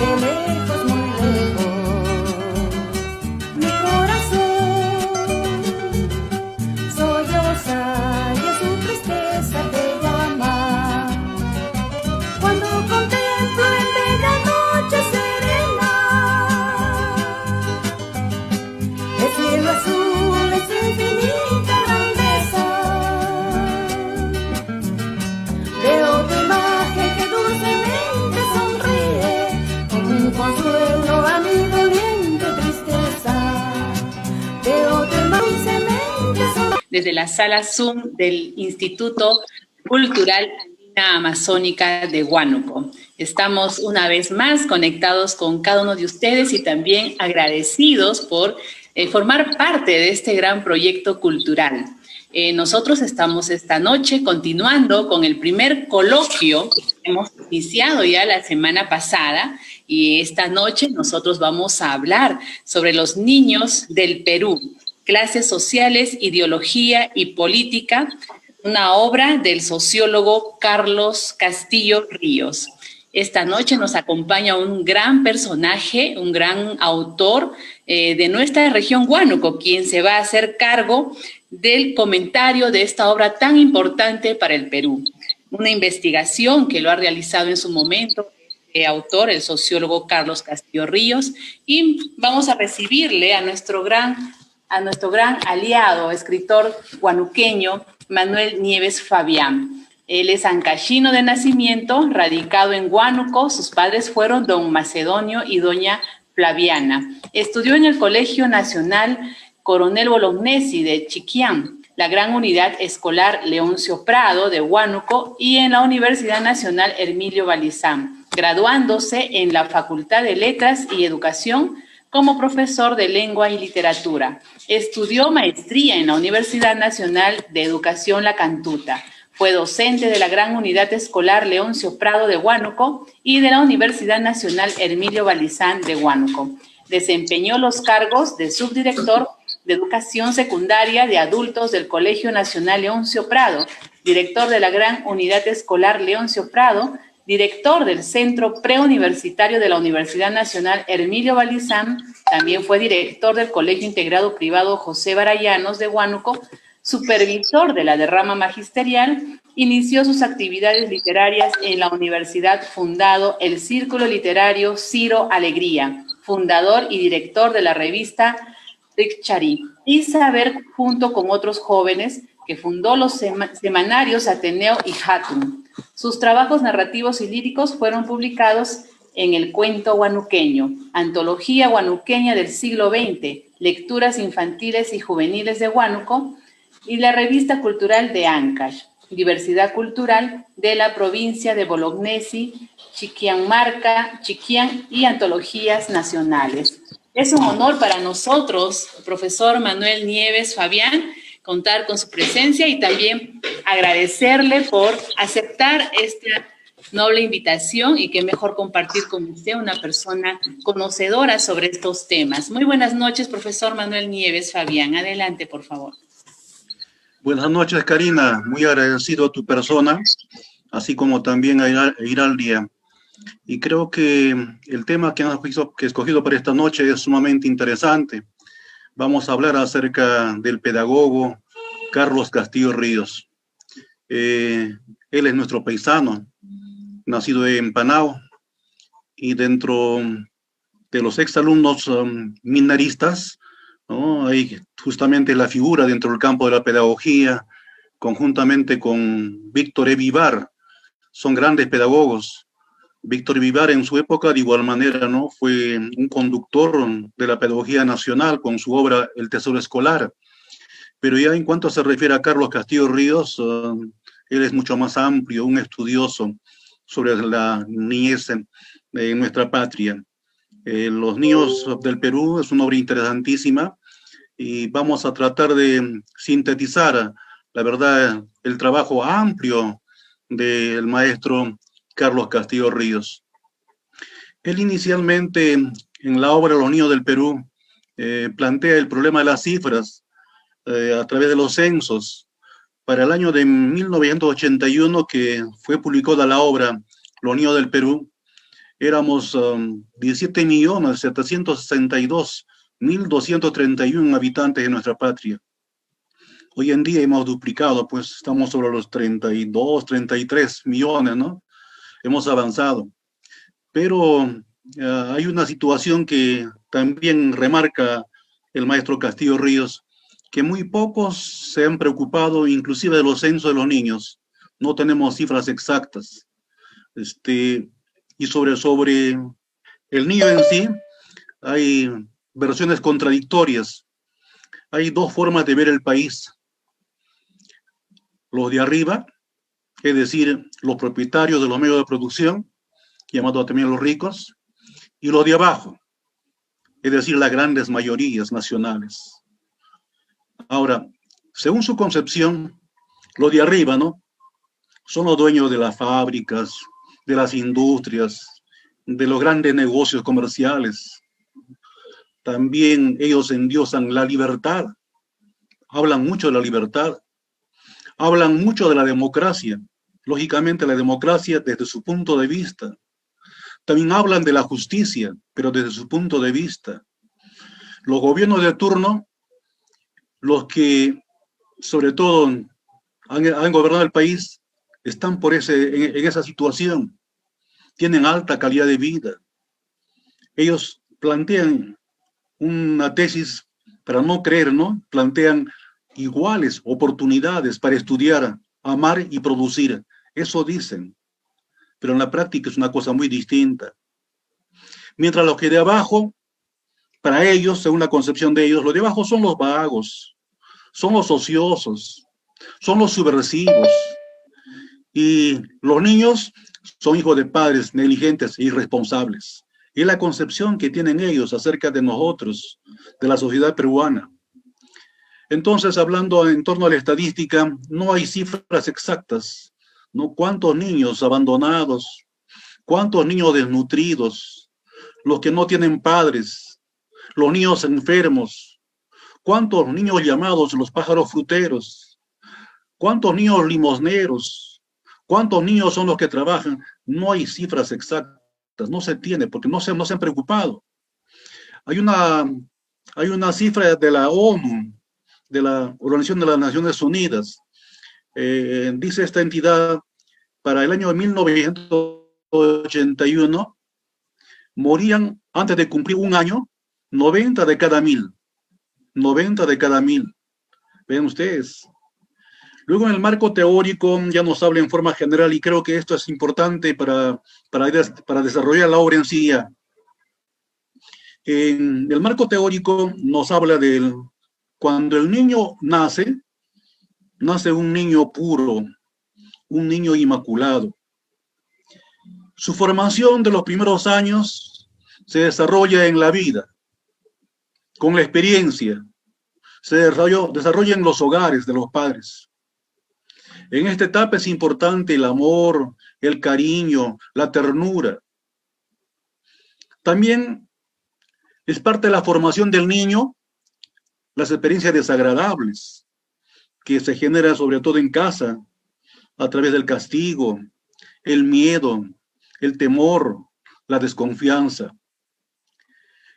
de lejos, muy lejos. Mi corazón solloza y a su tristeza te llama. Cuando contemplo en bella noche serena el cielo azul en su infinita grandeza, veo tu imagen que dulcemente sonríe como un consuelo a mi doliente tristeza. Veo tu imagen dulcemente sonríe. Desde la sala Zoom del Instituto Cultural Andina Amazónica de Huánuco. Estamos una vez más conectados con cada uno de ustedes y también agradecidos por formar parte de este gran proyecto cultural. Nosotros estamos esta noche continuando con el primer coloquio que hemos iniciado ya la semana pasada, y esta noche nosotros vamos a hablar sobre los niños del Perú, clases sociales, ideología y política, una obra del sociólogo Carlos Castillo Ríos. Esta noche nos acompaña un gran personaje, un gran autor de nuestra región Huánuco, quien se va a hacer cargo del comentario de esta obra tan importante para el Perú. Una investigación que lo ha realizado en su momento el autor, el sociólogo Carlos Castillo Ríos, y vamos a recibirle a nuestro gran aliado, escritor huanuqueño, Manuel Nieves Fabián. Él es ancashino de nacimiento, radicado en Huánuco. Sus padres fueron don Macedonio y doña Flaviana. Estudió en el Colegio Nacional Coronel Bolognesi de Chiquián, la Gran Unidad Escolar Leoncio Prado de Huánuco y en la Universidad Nacional Hermilio Balizán, graduándose en la Facultad de Letras y Educación como profesor de Lengua y Literatura. Estudió maestría en la Universidad Nacional de Educación La Cantuta. Fue docente de la Gran Unidad Escolar Leoncio Prado de Huánuco y de la Universidad Nacional Hermilio Balizán de Huánuco. Desempeñó los cargos de subdirector de Educación Secundaria de Adultos del Colegio Nacional Leoncio Prado, director de la Gran Unidad Escolar Leoncio Prado, director del Centro Preuniversitario de la Universidad Nacional Hermilio Balizán. También fue director del Colegio Integrado Privado José Barayanos de Huánuco, supervisor de la derrama magisterial. Inició sus actividades literarias en la universidad, fundado el Círculo Literario Ciro Alegría, fundador y director de la revista Ricchari, y Saber, junto con otros jóvenes, que fundó los semanarios Ateneo y Hatun. Sus trabajos narrativos y líricos fueron publicados en El Cuento Huanuqueño, Antología Huanuqueña del siglo XX, Lecturas infantiles y juveniles de Huánuco, y la Revista Cultural de Ancash, Diversidad Cultural de la provincia de Bolognesi, Chiquianmarca, Chiquián y Antologías Nacionales. Es un honor para nosotros, profesor Manuel Nieves Fabián, contar con su presencia y también agradecerle por aceptar esta noble invitación, y qué mejor compartir con usted, una persona conocedora sobre estos temas. Muy buenas noches, profesor Manuel Nieves Fabián. Adelante, por favor. Buenas noches, Karina. Muy agradecido a tu persona, así como también a Iraldia. Y creo que el tema que he escogido para esta noche es sumamente interesante. Vamos a hablar acerca del pedagogo Carlos Castillo Ríos. Él es nuestro paisano, nacido en Panao, y dentro de los exalumnos minaristas, ¿no?, hay justamente la figura dentro del campo de la pedagogía, conjuntamente con Víctor E. Vivar. Son grandes pedagogos. Víctor Vivar en su época, de igual manera, ¿no?, fue un conductor de la pedagogía nacional con su obra El Tesoro Escolar. Pero ya en cuanto se refiere a Carlos Castillo Ríos, él es mucho más amplio, un estudioso sobre la niñez en nuestra patria. Los niños del Perú es una obra interesantísima, y vamos a tratar de sintetizar, la verdad, el trabajo amplio del maestro Carlos Castillo Ríos. Él inicialmente, en la obra Los niños del Perú, plantea el problema de las cifras a través de los censos. Para el año de 1981, que fue publicada la obra Los niños del Perú, éramos 17.762.231 habitantes en nuestra patria. Hoy en día hemos duplicado, pues estamos sobre los 32, 33 millones, ¿no? Hemos avanzado. Pero hay una situación que también remarca el maestro Castillo Ríos, que muy pocos se han preocupado, inclusive de los censos de los niños. No tenemos cifras exactas. Y sobre el niño en sí, hay versiones contradictorias. Hay dos formas de ver el país. Los de arriba, es decir, los propietarios de los medios de producción, llamados también los ricos, y los de abajo, es decir, las grandes mayorías nacionales. Ahora, según su concepción, los de arriba, ¿no?, son los dueños de las fábricas, de las industrias, de los grandes negocios comerciales. También ellos endiosan la libertad, hablan mucho de la libertad, hablan mucho de la democracia, lógicamente la democracia desde su punto de vista. También hablan de la justicia, pero desde su punto de vista. Los gobiernos de turno, los que sobre todo han gobernado el país, están en esa situación. Tienen alta calidad de vida. Ellos plantean una tesis para no creer, ¿no? Plantean iguales oportunidades para estudiar, amar y producir. Eso dicen. Pero en la práctica es una cosa muy distinta. Mientras los que de abajo, para ellos, según la concepción de ellos, los de abajo son los vagos, son los ociosos, son los subversivos. Y los niños son hijos de padres negligentes e irresponsables. Es la concepción que tienen ellos acerca de nosotros, de la sociedad peruana. Entonces, hablando en torno a la estadística, no hay cifras exactas, ¿no? ¿Cuántos niños abandonados? ¿Cuántos niños desnutridos? Los que no tienen padres, los niños enfermos. ¿Cuántos niños llamados los pájaros fruteros? ¿Cuántos niños limosneros? ¿Cuántos niños son los que trabajan? No hay cifras exactas, no se tiene, porque no se han preocupado. Hay una cifra de la ONU, de la Organización de las Naciones Unidas. Dice esta entidad, para el año 1981, morían antes de cumplir un año, 90 de cada 1.000. 90 de cada 1.000. Ven ustedes. Luego en el marco teórico ya nos habla en forma general y creo que esto es importante para desarrollar la obra en sí ya. En el marco teórico nos habla de cuando el niño nace un niño puro, un niño inmaculado. Su formación de los primeros años se desarrolla en la vida, con la experiencia, se desarrolla en los hogares de los padres. En esta etapa es importante el amor, el cariño, la ternura. También es parte de la formación del niño las experiencias desagradables que se generan sobre todo en casa a través del castigo, el miedo, el temor, la desconfianza.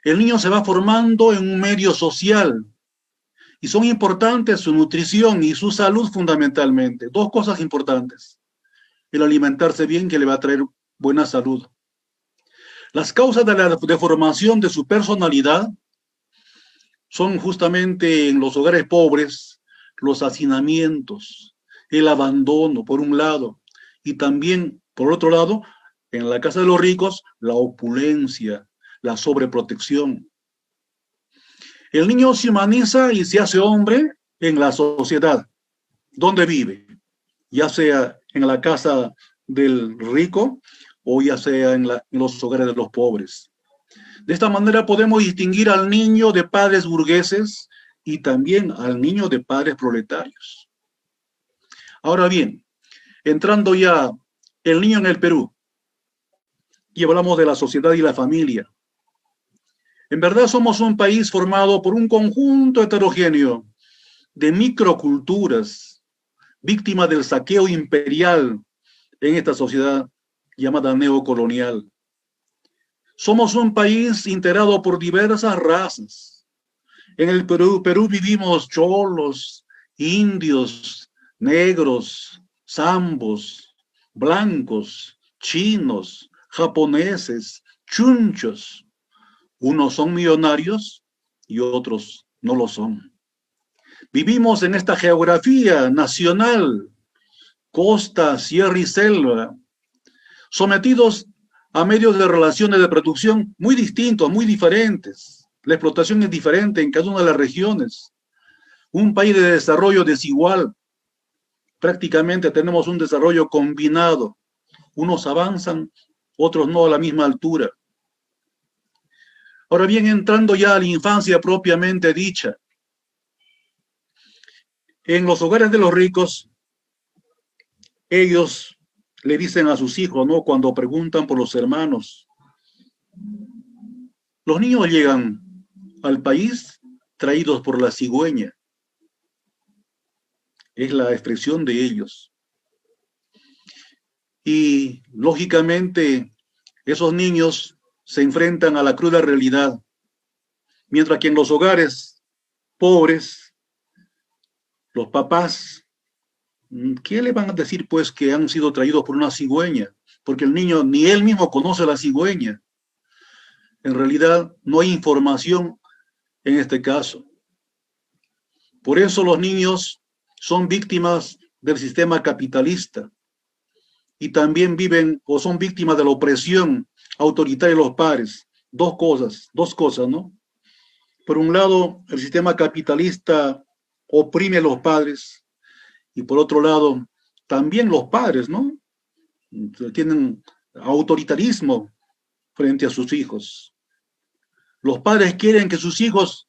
El niño se va formando en un medio social y son importantes su nutrición y su salud fundamentalmente. Dos cosas importantes. El alimentarse bien, que le va a traer buena salud. Las causas de la deformación de su personalidad son justamente en los hogares pobres, los hacinamientos, el abandono, por un lado, y también, por otro lado, en la casa de los ricos, la opulencia, la sobreprotección. El niño se humaniza y se hace hombre en la sociedad donde vive, ya sea en la casa del rico o ya sea en los hogares de los pobres. De esta manera podemos distinguir al niño de padres burgueses y también al niño de padres proletarios. Ahora bien, entrando ya el niño en el Perú, y hablamos de la sociedad y la familia. En verdad somos un país formado por un conjunto heterogéneo de microculturas, víctimas del saqueo imperial en esta sociedad llamada neocolonial. Somos un país integrado por diversas razas. En el Perú vivimos cholos, indios, negros, zambos, blancos, chinos, japoneses, chunchos. Unos son millonarios y otros no lo son. Vivimos en esta geografía nacional, costa, sierra y selva, sometidos a medios de relaciones de producción muy distintos, muy diferentes. La explotación es diferente en cada una de las regiones. Un país de desarrollo desigual. Prácticamente tenemos un desarrollo combinado. Unos avanzan, otros no a la misma altura. Ahora bien, entrando ya a la infancia propiamente dicha. En los hogares de los ricos, ellos le dicen a sus hijos, ¿no? Cuando preguntan por los hermanos. Los niños llegan al país traídos por la cigüeña. Es la expresión de ellos. Y lógicamente esos niños se enfrentan a la cruda realidad. Mientras que en los hogares pobres, los papás, ¿qué le van a decir pues que han sido traídos por una cigüeña? Porque el niño ni él mismo conoce a la cigüeña. En realidad no hay información en este caso. Por eso los niños son víctimas del sistema capitalista y también viven o son víctimas de la opresión autoritaria de los padres. Dos cosas, ¿no? Por un lado, el sistema capitalista oprime a los padres y por otro lado, también los padres, ¿no? Tienen autoritarismo frente a sus hijos. Los padres quieren que sus hijos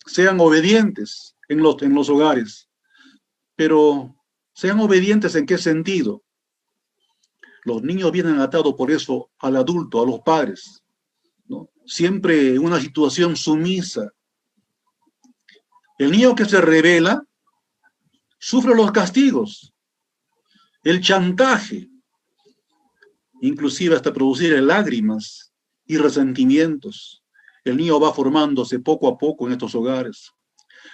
sean obedientes en los hogares, pero sean obedientes ¿en qué sentido? Los niños vienen atados por eso al adulto, a los padres, ¿no? Siempre en una situación sumisa. El niño que se rebela sufre los castigos, el chantaje, inclusive hasta producir lágrimas y resentimientos. El niño va formándose poco a poco en estos hogares.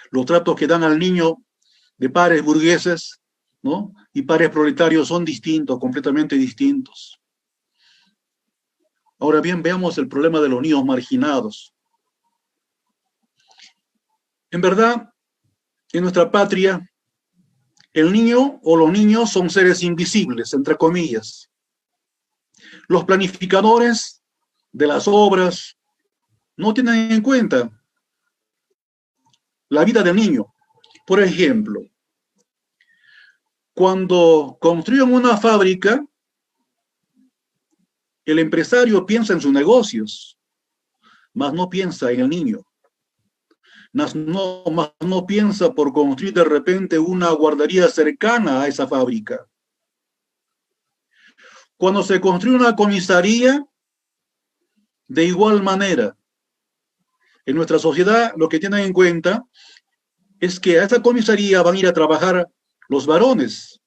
Los tratos que dan al niño de padres burgueses, ¿no? Y padres proletarios son distintos, completamente distintos. Ahora bien, veamos el problema de los niños marginados. En verdad, en nuestra patria, el niño o los niños son seres invisibles, entre comillas. Los planificadores de las obras no tienen en cuenta la vida del niño. Por ejemplo, cuando construyen una fábrica, el empresario piensa en sus negocios, mas no piensa en el niño. Más no piensa por construir de repente una guardería cercana a esa fábrica. Cuando se construye una comisaría, de igual manera, en nuestra sociedad lo que tienen en cuenta es que a esa comisaría van a ir a trabajar los varones.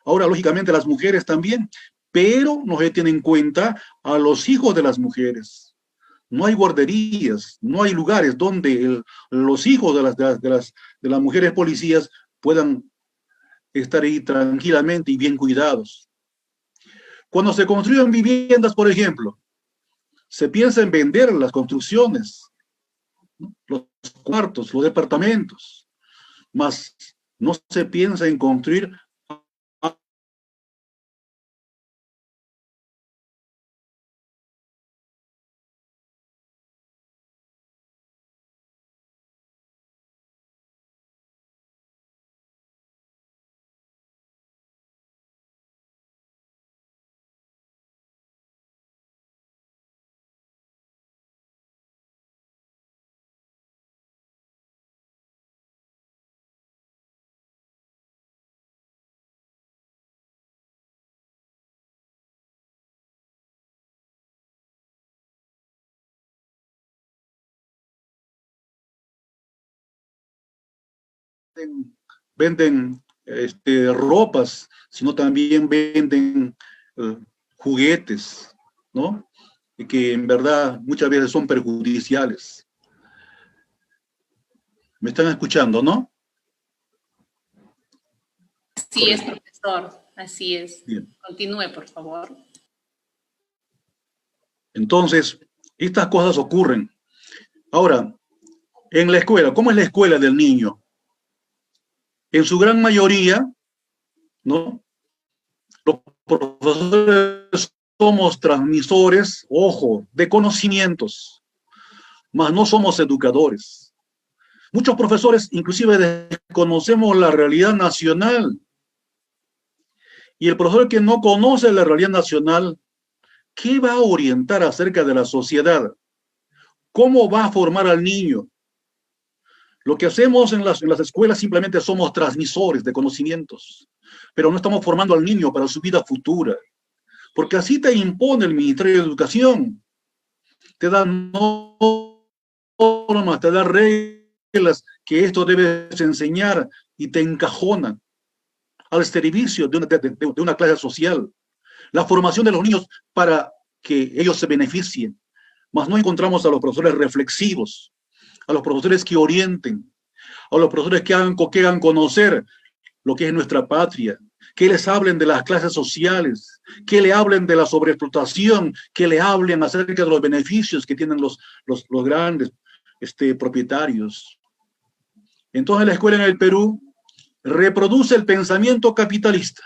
Ahora, lógicamente, las mujeres también, pero no se tienen en cuenta a los hijos de las mujeres. No hay guarderías, no hay lugares donde los hijos de las mujeres policías puedan estar ahí tranquilamente y bien cuidados. Cuando se construyen viviendas, por ejemplo, se piensa en vender las construcciones, ¿no? Los cuartos, los departamentos, mas no se piensa en construir venden ropas, sino también venden juguetes, ¿no? y que en verdad muchas veces son perjudiciales. ¿Me están escuchando, no? Así es, profesor, así es. Bien. Continúe, por favor. Entonces, estas cosas ocurren. Ahora, en la escuela, ¿cómo es la escuela del niño? En su gran mayoría, ¿no? Los profesores somos transmisores, ojo, de conocimientos, mas no somos educadores. Muchos profesores inclusive desconocemos la realidad nacional. Y el profesor que no conoce la realidad nacional, ¿qué va a orientar acerca de la sociedad? ¿Cómo va a formar al niño? Lo que hacemos en las escuelas simplemente somos transmisores de conocimientos, pero no estamos formando al niño para su vida futura, porque así te impone el Ministerio de Educación. Te da normas, te da reglas que esto debes enseñar y te encajona al servicio de una clase social. La formación de los niños para que ellos se beneficien. Mas no encontramos a los profesores reflexivos, a los profesores que orienten, a los profesores que hagan conocer lo que es nuestra patria, que les hablen de las clases sociales, que le hablen de la sobreexplotación, que le hablen acerca de los beneficios que tienen los grandes propietarios. Entonces la escuela en el Perú reproduce el pensamiento capitalista.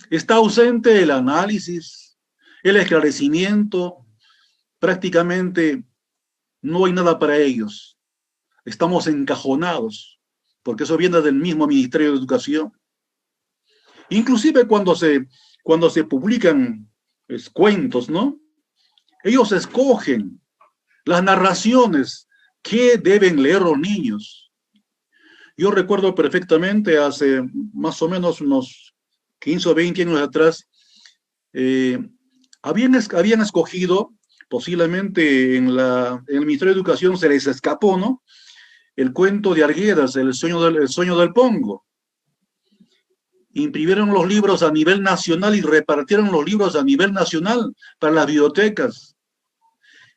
Está ausente el análisis, el esclarecimiento, prácticamente no hay nada para ellos. Estamos encajonados, porque eso viene del mismo Ministerio de Educación. Inclusive cuando se publican cuentos, ¿no? Ellos escogen las narraciones que deben leer los niños. Yo recuerdo perfectamente hace más o menos unos 15 o 20 años atrás, habían escogido, posiblemente en el Ministerio de Educación se les escapó, ¿no? El cuento de Arguedas, el sueño del Pongo. Imprimieron los libros a nivel nacional y repartieron los libros a nivel nacional para las bibliotecas.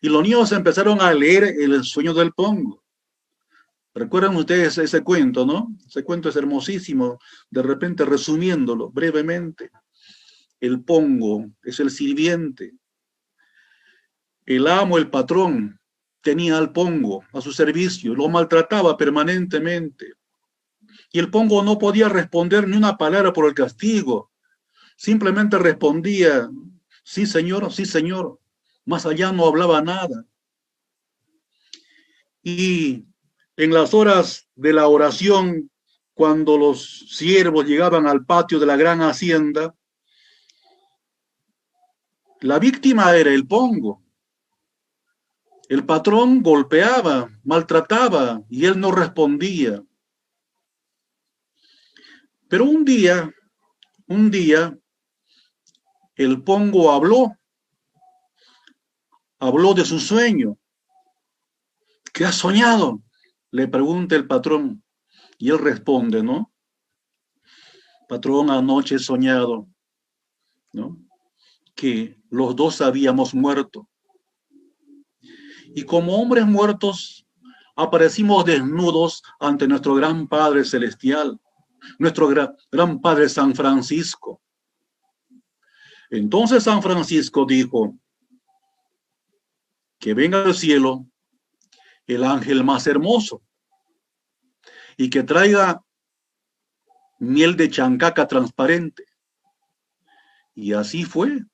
Y los niños empezaron a leer el sueño del Pongo. Recuerdan ustedes ese cuento, ¿no? Ese cuento es hermosísimo. De repente, resumiéndolo brevemente. El Pongo es el sirviente. El amo, el patrón, tenía al Pongo a su servicio, lo maltrataba permanentemente. Y el Pongo no podía responder ni una palabra por el castigo. Simplemente respondía, sí señor, sí señor. Más allá no hablaba nada. Y en las horas de la oración, cuando los siervos llegaban al patio de la gran hacienda, la víctima era el Pongo. El patrón golpeaba, maltrataba y él no respondía. Pero un día, el Pongo habló de su sueño. ¿Qué has soñado?, le pregunta el patrón. Y él responde, ¿no? Patrón, anoche he soñado, ¿no?, que los dos habíamos muerto. Y como hombres muertos, aparecimos desnudos ante nuestro gran Padre Celestial, nuestro gran Padre San Francisco. Entonces San Francisco dijo, que venga del cielo el ángel más hermoso y que traiga miel de chancaca transparente. Y así fue.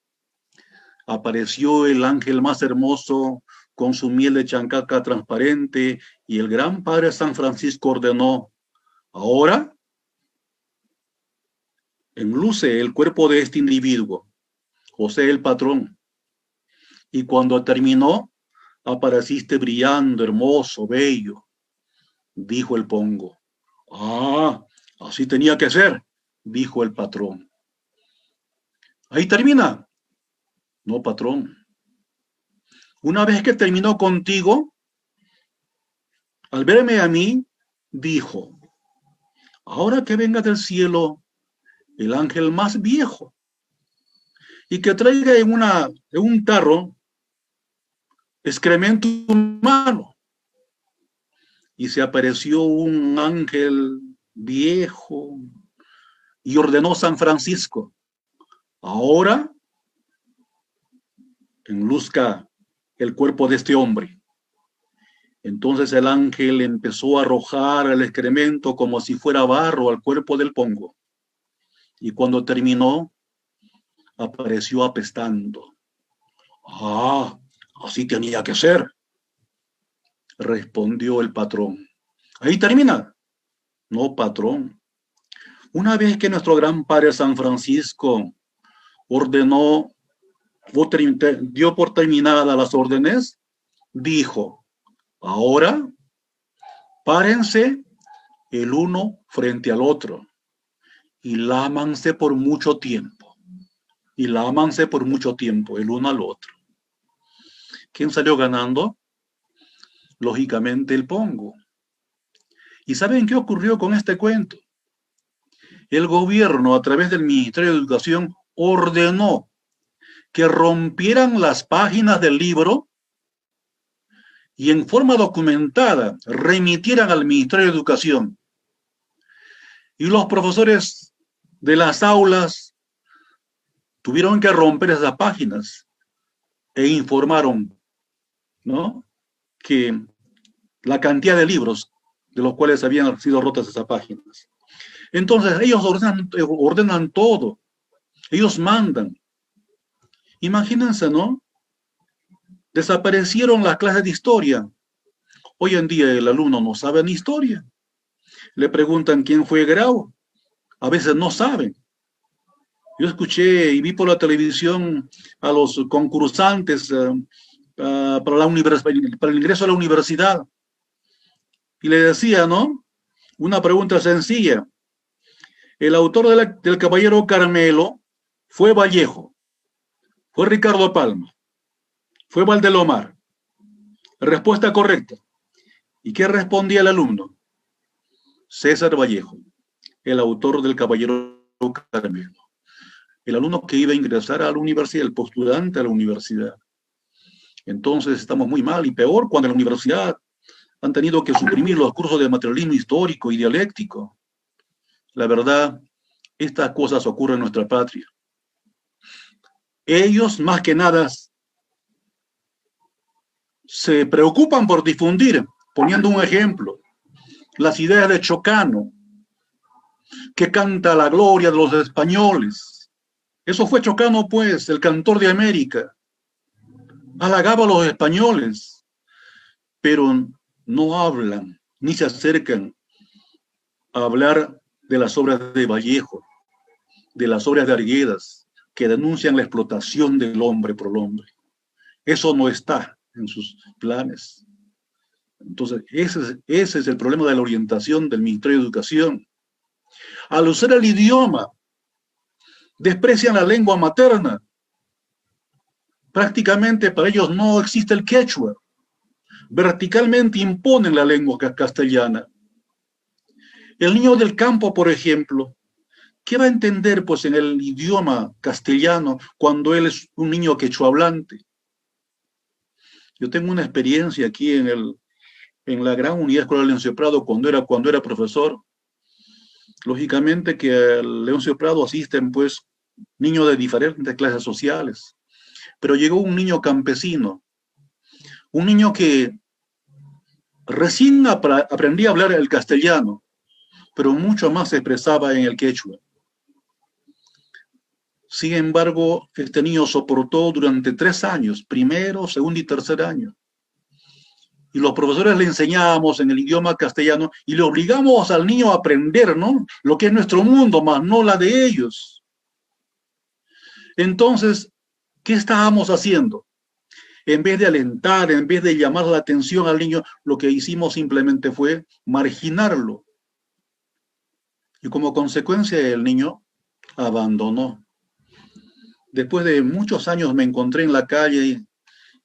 Apareció el ángel más hermoso con su miel de chancaca transparente y el gran Padre San Francisco ordenó, ahora enluce el cuerpo de este individuo, José el patrón. Y cuando terminó, apareciste brillando, hermoso, bello, dijo el Pongo. Ah, así tenía que ser, dijo el patrón. Ahí termina. No, patrón. Una vez que terminó contigo, al verme a mí, dijo, ahora que venga del cielo el ángel más viejo y que traiga en un tarro excremento humano. Y se apareció un ángel viejo y ordenó San Francisco: ahora enluzca el cuerpo de este hombre. Entonces el ángel empezó a arrojar el excremento como si fuera barro al cuerpo del pongo. Y cuando terminó, apareció apestando. Ah, así tenía que ser, respondió el patrón. Ahí termina. No, patrón. Una vez que nuestro gran padre San Francisco ordenó, dio por terminadas las órdenes, dijo: ahora párense el uno frente al otro y lámanse por mucho tiempo. Y lámanse por mucho tiempo el uno al otro. ¿Quién salió ganando? Lógicamente el pongo. ¿Y saben qué ocurrió con este cuento? El gobierno, a través del Ministerio de Educación, ordenó que rompieran las páginas del libro y en forma documentada remitieran al Ministerio de Educación. Y los profesores de las aulas tuvieron que romper esas páginas e informaron, ¿no?, que la cantidad de libros de los cuales habían sido rotas esas páginas. Entonces ellos ordenan todo, ellos mandan. Imagínense, ¿no? Desaparecieron las clases de historia. Hoy en día el alumno no sabe ni historia. Le preguntan quién fue Grau. A veces no saben. Yo escuché y vi por la televisión a los concursantes para el ingreso a la universidad. Y le decía, ¿no?, una pregunta sencilla. El autor del Caballero Carmelo fue Vallejo, fue Ricardo Palma, fue Valdelomar. Respuesta correcta. ¿Y qué respondía el alumno? César Vallejo, el autor del Caballero Carmelo. El alumno que iba a ingresar a la universidad, el postulante a la universidad. Entonces estamos muy mal, y peor cuando en la universidad han tenido que suprimir los cursos de materialismo histórico y dialéctico. La verdad, estas cosas ocurren en nuestra patria. Ellos, más que nada, se preocupan por difundir, poniendo un ejemplo, las ideas de Chocano, que canta la gloria de los españoles. Eso fue Chocano, pues, el cantor de América. Halagaba a los españoles, pero no hablan, ni se acercan a hablar de las obras de Vallejo, de las obras de Arguedas, que denuncian la explotación del hombre por el hombre. Eso no está en sus planes. Entonces, ese es el problema de la orientación del Ministerio de Educación. Al usar el idioma, desprecian la lengua materna. Prácticamente para ellos no existe el quechua. Verticalmente imponen la lengua castellana. El niño del campo, por ejemplo, ¿qué va a entender, pues, en el idioma castellano cuando él es un niño quechua hablante? Yo tengo una experiencia aquí en la gran unidad escolar Leoncio Prado cuando era profesor. Lógicamente que al Leoncio Prado asisten, pues, niños de diferentes clases sociales. Pero llegó un niño campesino, un niño que recién aprendía a hablar el castellano, pero mucho más se expresaba en el quechua. Sin embargo, este niño soportó durante 3 años, primero, segundo y tercer año. Y los profesores le enseñábamos en el idioma castellano y le obligamos al niño a aprender, ¿no?, lo que es nuestro mundo, más no la de ellos. Entonces, ¿qué estábamos haciendo? En vez de alentar, en vez de llamar la atención al niño, lo que hicimos simplemente fue marginarlo. Y como consecuencia, el niño abandonó. Después de muchos años me encontré en la calle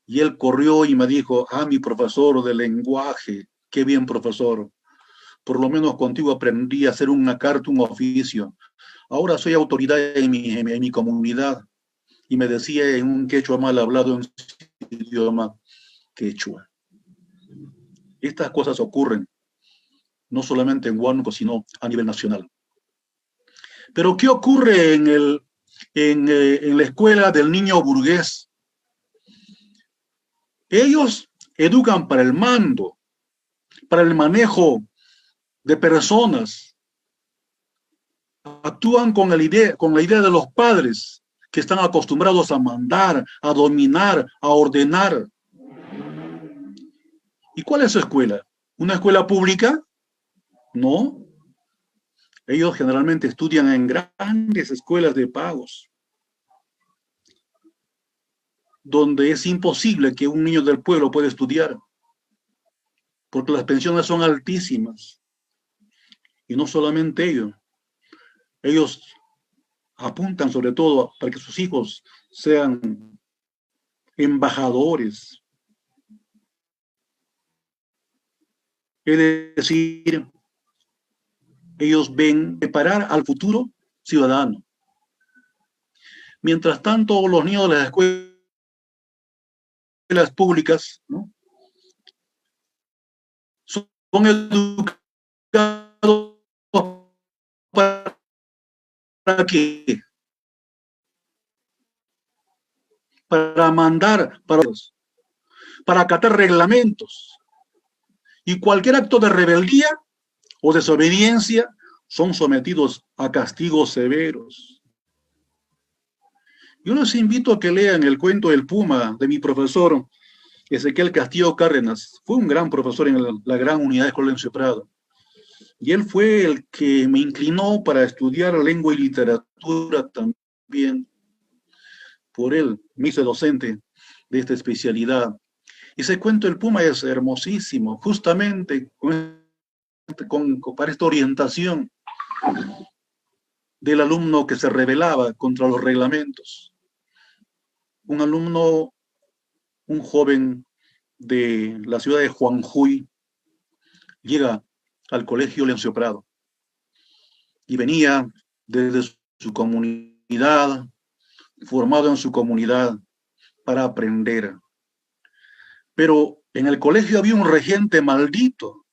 y él corrió y me dijo: mi profesor de lenguaje, qué bien, profesor. Por lo menos contigo aprendí a hacer una carta, un oficio. Ahora soy autoridad en mi comunidad. y me decía en un quechua mal hablado, en su idioma quechua. Estas cosas ocurren no solamente en Huánuco, sino a nivel nacional. Pero ¿qué ocurre en la escuela del niño burgués? Ellos educan para el mando, para el manejo de personas. Actúan con la idea de los padres que están acostumbrados a mandar, a dominar, a ordenar. ¿Y cuál es su escuela? ¿Una escuela pública? No. Ellos generalmente estudian en grandes escuelas de pagos, donde es imposible que un niño del pueblo pueda estudiar, porque las pensiones son altísimas. Y no solamente ellos apuntan sobre todo para que sus hijos sean embajadores. Es decir, ellos ven preparar al futuro ciudadano. Mientras tanto, los niños de las escuelas públicas, ¿no?, son educados para qué, para mandar, para acatar reglamentos. Y cualquier acto de rebeldía o desobediencia son sometidos a castigos severos. Yo les invito a que lean el cuento del Puma de mi profesor Ezequiel Castillo Cárdenas. Fue un gran profesor en la gran unidad de escuela Leoncio Prado. Y él fue el que me inclinó para estudiar lengua y literatura también. Por él me hice docente de esta especialidad. Y ese cuento del Puma es hermosísimo, justamente para esta orientación del alumno que se rebelaba contra los reglamentos. Un alumno, un joven de la ciudad de Juanjuy, llega al colegio Leoncio Prado y venía desde su comunidad, formado en su comunidad para aprender. Pero en el colegio había un regente maldito,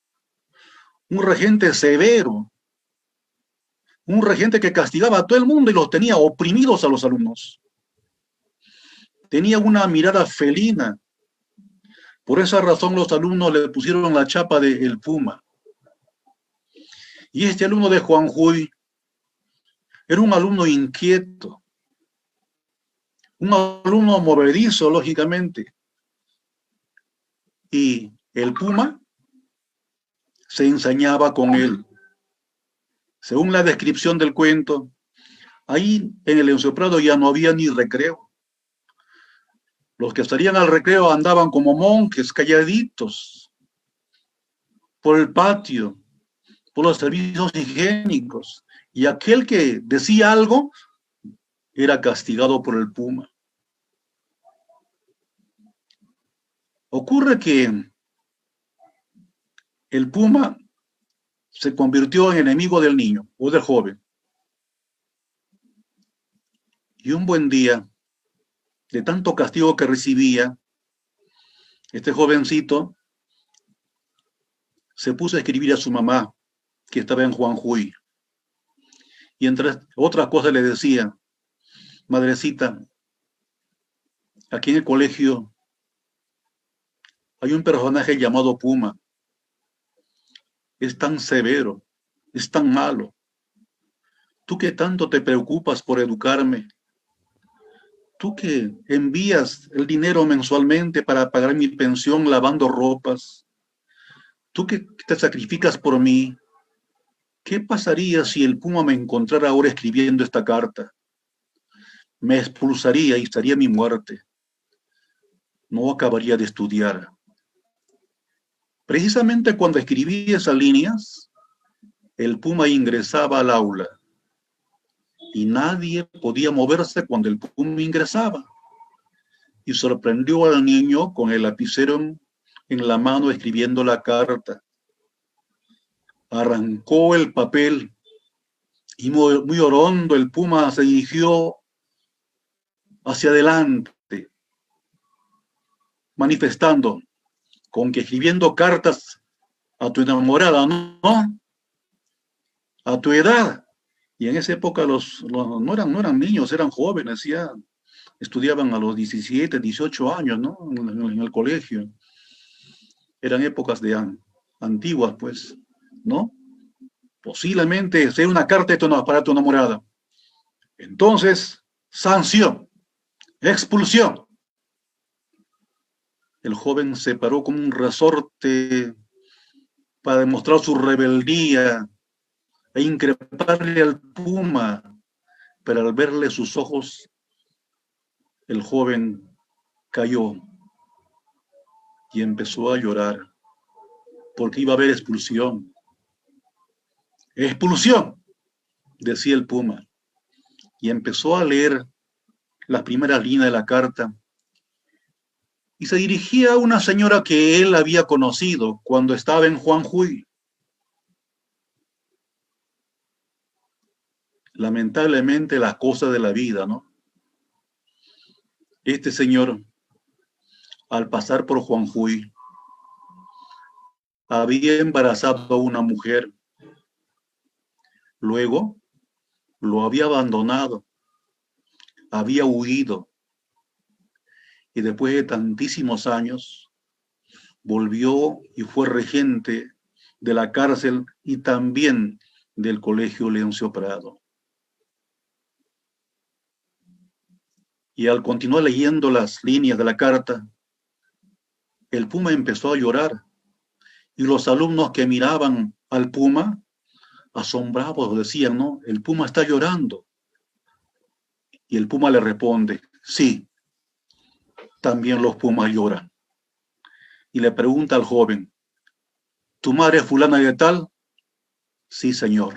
un regente severo, un regente que castigaba a todo el mundo y los tenía oprimidos a los alumnos. Tenía una mirada felina. Por esa razón los alumnos le pusieron la chapa de El Puma. Y este alumno de Juanjuy era un alumno inquieto, un alumno movedizo, lógicamente. Y el Puma se ensañaba con él. Según la descripción del cuento, ahí en el Leoncio Prado ya no había ni recreo. Los que salían al recreo andaban como monjes, calladitos, por el patio, por los servicios higiénicos. Y aquel que decía algo era castigado por el Puma. Ocurre que el Puma se convirtió en enemigo del niño o del joven. Y un buen día, de tanto castigo que recibía, este jovencito se puso a escribir a su mamá, que estaba en Juanjuy. Y entre otras cosas le decía: madrecita, aquí en el colegio hay un personaje llamado Puma. Es tan severo, es tan malo. Tú que tanto te preocupas por educarme, tú que envías el dinero mensualmente para pagar mi pensión lavando ropas, tú que te sacrificas por mí, ¿qué pasaría si el Puma me encontrara ahora escribiendo esta carta? Me expulsaría y estaría mi muerte. No acabaría de estudiar. Precisamente cuando escribí esas líneas, el Puma ingresaba al aula y nadie podía moverse cuando el Puma ingresaba. Y sorprendió al niño con el lapicero en la mano escribiendo la carta. Arrancó el papel y muy orondo el Puma se dirigió hacia adelante, manifestando con que escribiendo cartas a tu enamorada, ¿no? A tu edad. Y en esa época no eran niños, eran jóvenes, ya estudiaban a los 17, 18 años, ¿no? En el colegio. Eran épocas antiguas, pues, ¿no? Posiblemente sea una carta para tu enamorada. Entonces, sanción, expulsión. El joven se paró como un resorte para demostrar su rebeldía e increparle al puma, pero al verle sus ojos, el joven cayó y empezó a llorar, porque iba a haber expulsión. ¡Expulsión!, decía el puma, y empezó a leer las primeras líneas de la carta, y se dirigía a una señora que él había conocido cuando estaba en Juanjuy. Lamentablemente las cosas de la vida, ¿no? Este señor, al pasar por Juanjuy, había embarazado a una mujer. Luego lo había abandonado, había huido, y después de tantísimos años volvió y fue regente de la cárcel y también del Colegio Leoncio Prado. Y al continuar leyendo las líneas de la carta, el puma empezó a llorar, y los alumnos que miraban al puma, asombrados, decían, ¿no? El puma está llorando. Y el puma le responde, sí, también los pumas lloran. Y le pregunta al joven, ¿tu madre es fulana de tal? Sí, señor.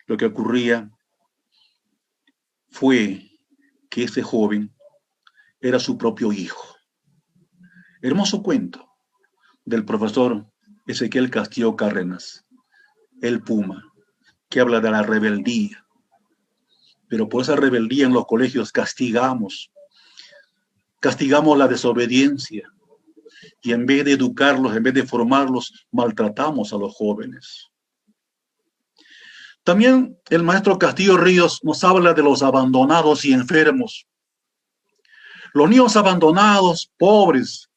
Lo que ocurría fue que ese joven era su propio hijo. Hermoso cuento del profesor Ezequiel Castillo Cárdenas, el puma, que habla de la rebeldía. Pero por esa rebeldía en los colegios castigamos la desobediencia, y en vez de educarlos, en vez de formarlos, maltratamos a los jóvenes. También el maestro Castillo Ríos nos habla de los abandonados y enfermos. Los niños abandonados, pobres,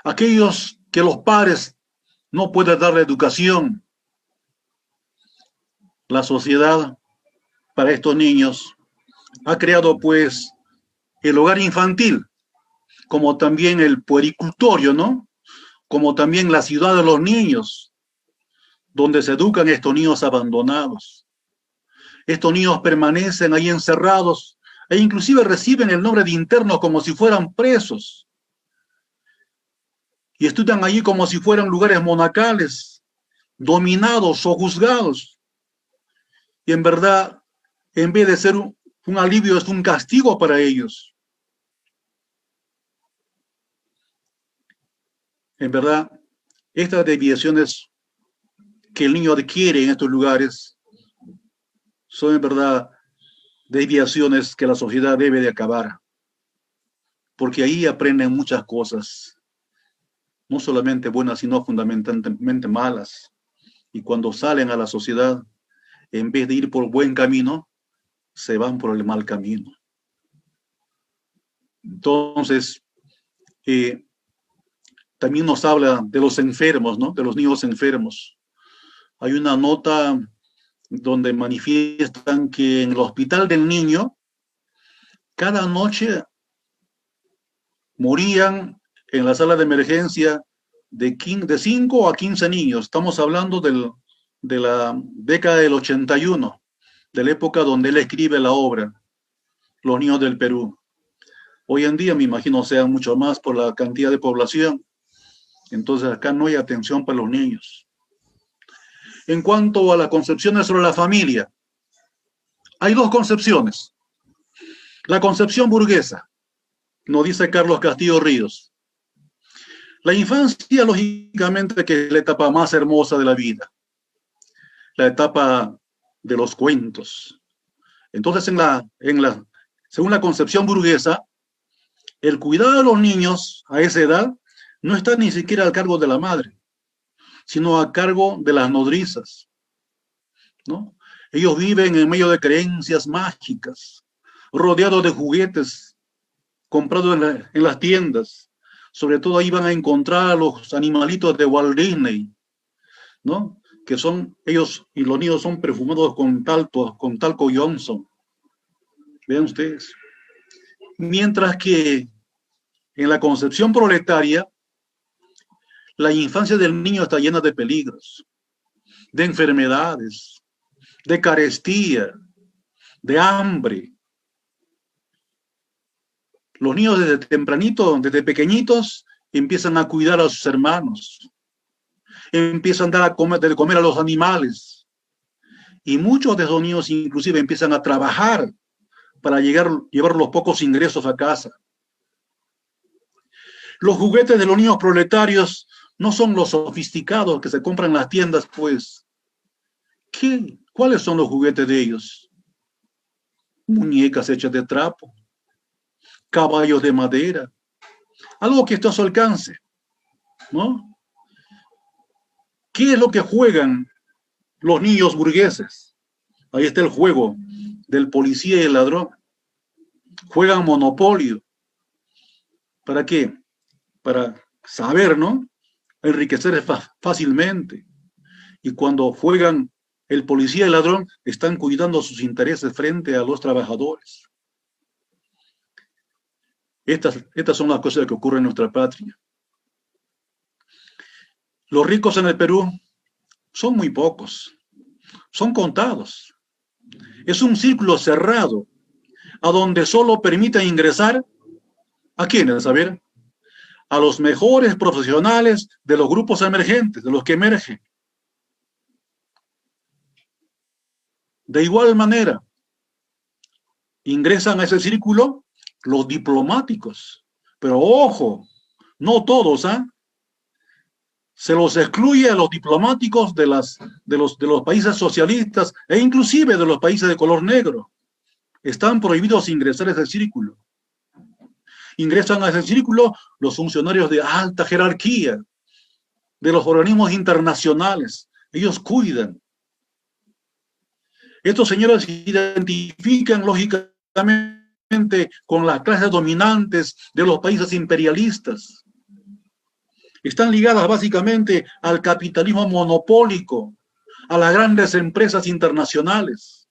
aquellos que los padres no pueden darle educación. La sociedad para estos niños ha creado pues el hogar infantil, como también el puericultorio, ¿no? Como también la ciudad de los niños, donde se educan estos niños abandonados. Estos niños permanecen ahí encerrados e inclusive reciben el nombre de internos como si fueran presos. Y estudian allí como si fueran lugares monacales, dominados o juzgados. Y en verdad, en vez de ser un alivio, es un castigo para ellos. En verdad, estas desviaciones que el niño adquiere en estos lugares son en verdad desviaciones que la sociedad debe de acabar, porque ahí aprenden muchas cosas, no solamente buenas, sino fundamentalmente malas. Y cuando salen a la sociedad, en vez de ir por buen camino, se van por el mal camino. Entonces, también nos habla de los enfermos, ¿no? De los niños enfermos. Hay una nota donde manifiestan que en el hospital del niño, cada noche morían en la sala de emergencia de 5 a 15 niños. Estamos hablando de la década del 81, de la época donde él escribe la obra, Los niños del Perú. Hoy en día me imagino sean mucho más por la cantidad de población. Entonces acá no hay atención para los niños. En cuanto a las concepciones sobre la familia, hay dos concepciones. La concepción burguesa, nos dice Carlos Castillo Ríos. La infancia, lógicamente, que es la etapa más hermosa de la vida. La etapa de los cuentos, Entonces, según la concepción burguesa, el cuidado de los niños a esa edad no está ni siquiera al cargo de la madre, sino a cargo de las nodrizas, ¿no? Ellos viven en medio de creencias mágicas, rodeados de juguetes comprados en las tiendas. Sobre todo ahí van a encontrar a los animalitos de Walt Disney, ¿no? Que son ellos, y los niños son perfumados con talco Johnson. Vean ustedes. Mientras que en la concepción proletaria, la infancia del niño está llena de peligros, de enfermedades, de carestía, de hambre. Los niños desde tempranito, desde pequeñitos, empiezan a cuidar a sus hermanos, empiezan a dar de comer a los animales. Y muchos de esos niños inclusive empiezan a trabajar para llevar los pocos ingresos a casa. Los juguetes de los niños proletarios no son los sofisticados que se compran en las tiendas, pues. ¿Cuáles son los juguetes de ellos? Muñecas hechas de trapo, caballos de madera, algo que está a su alcance, ¿no? ¿Qué es lo que juegan los niños burgueses? Ahí está el juego del policía y el ladrón. Juegan Monopolio. ¿Para qué? Para saber, ¿no? Enriquecer fácilmente. Y cuando juegan el policía y el ladrón, están cuidando sus intereses frente a los trabajadores. Estas son las cosas que ocurren en nuestra patria. Los ricos en el Perú son muy pocos, son contados. Es un círculo cerrado, a donde solo permiten ingresar, ¿a quiénes? A ver, a los mejores profesionales de los grupos emergentes, de los que emergen. De igual manera, ingresan a ese círculo los diplomáticos, pero ojo, no todos, ¿ah? Se los excluye a los diplomáticos de los países socialistas e inclusive de los países de color negro. Están prohibidos ingresar a ese círculo. Ingresan a ese círculo los funcionarios de alta jerarquía, de los organismos internacionales. Ellos cuidan. Estos señores se identifican lógicamente con las clases dominantes de los países imperialistas. Están ligadas básicamente al capitalismo monopólico, a las grandes empresas internacionales.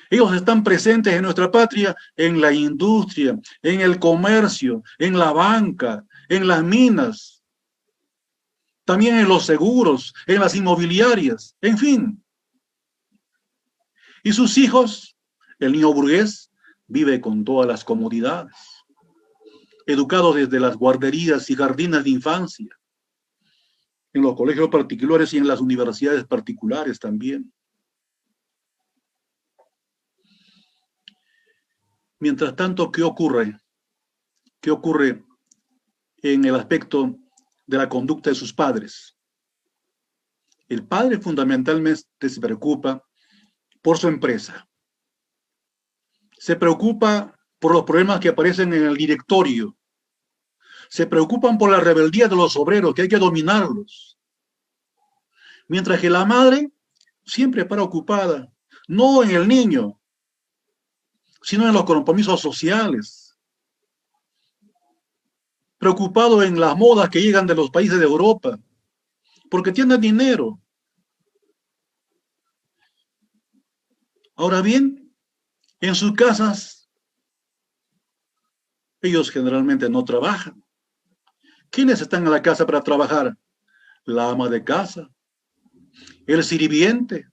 Ellos están presentes en nuestra patria en la industria, en el comercio, en la banca, en las minas, también en los seguros, en las inmobiliarias, en fin. Y sus hijos, el niño burgués, vive con todas las comodidades, educados desde las guarderías y jardines de infancia, en los colegios particulares y en las universidades particulares también. Mientras tanto, ¿qué ocurre? ¿Qué ocurre en el aspecto de la conducta de sus padres? El padre fundamentalmente se preocupa por su empresa. Se preocupa por los problemas que aparecen en el directorio. Se preocupan por la rebeldía de los obreros, que hay que dominarlos. Mientras que la madre siempre para ocupada, no en el niño, sino en los compromisos sociales. Preocupado en las modas que llegan de los países de Europa, porque tienen dinero. Ahora bien, en sus casas, ellos generalmente no trabajan. ¿Quiénes están en la casa para trabajar? La ama de casa, el sirviente,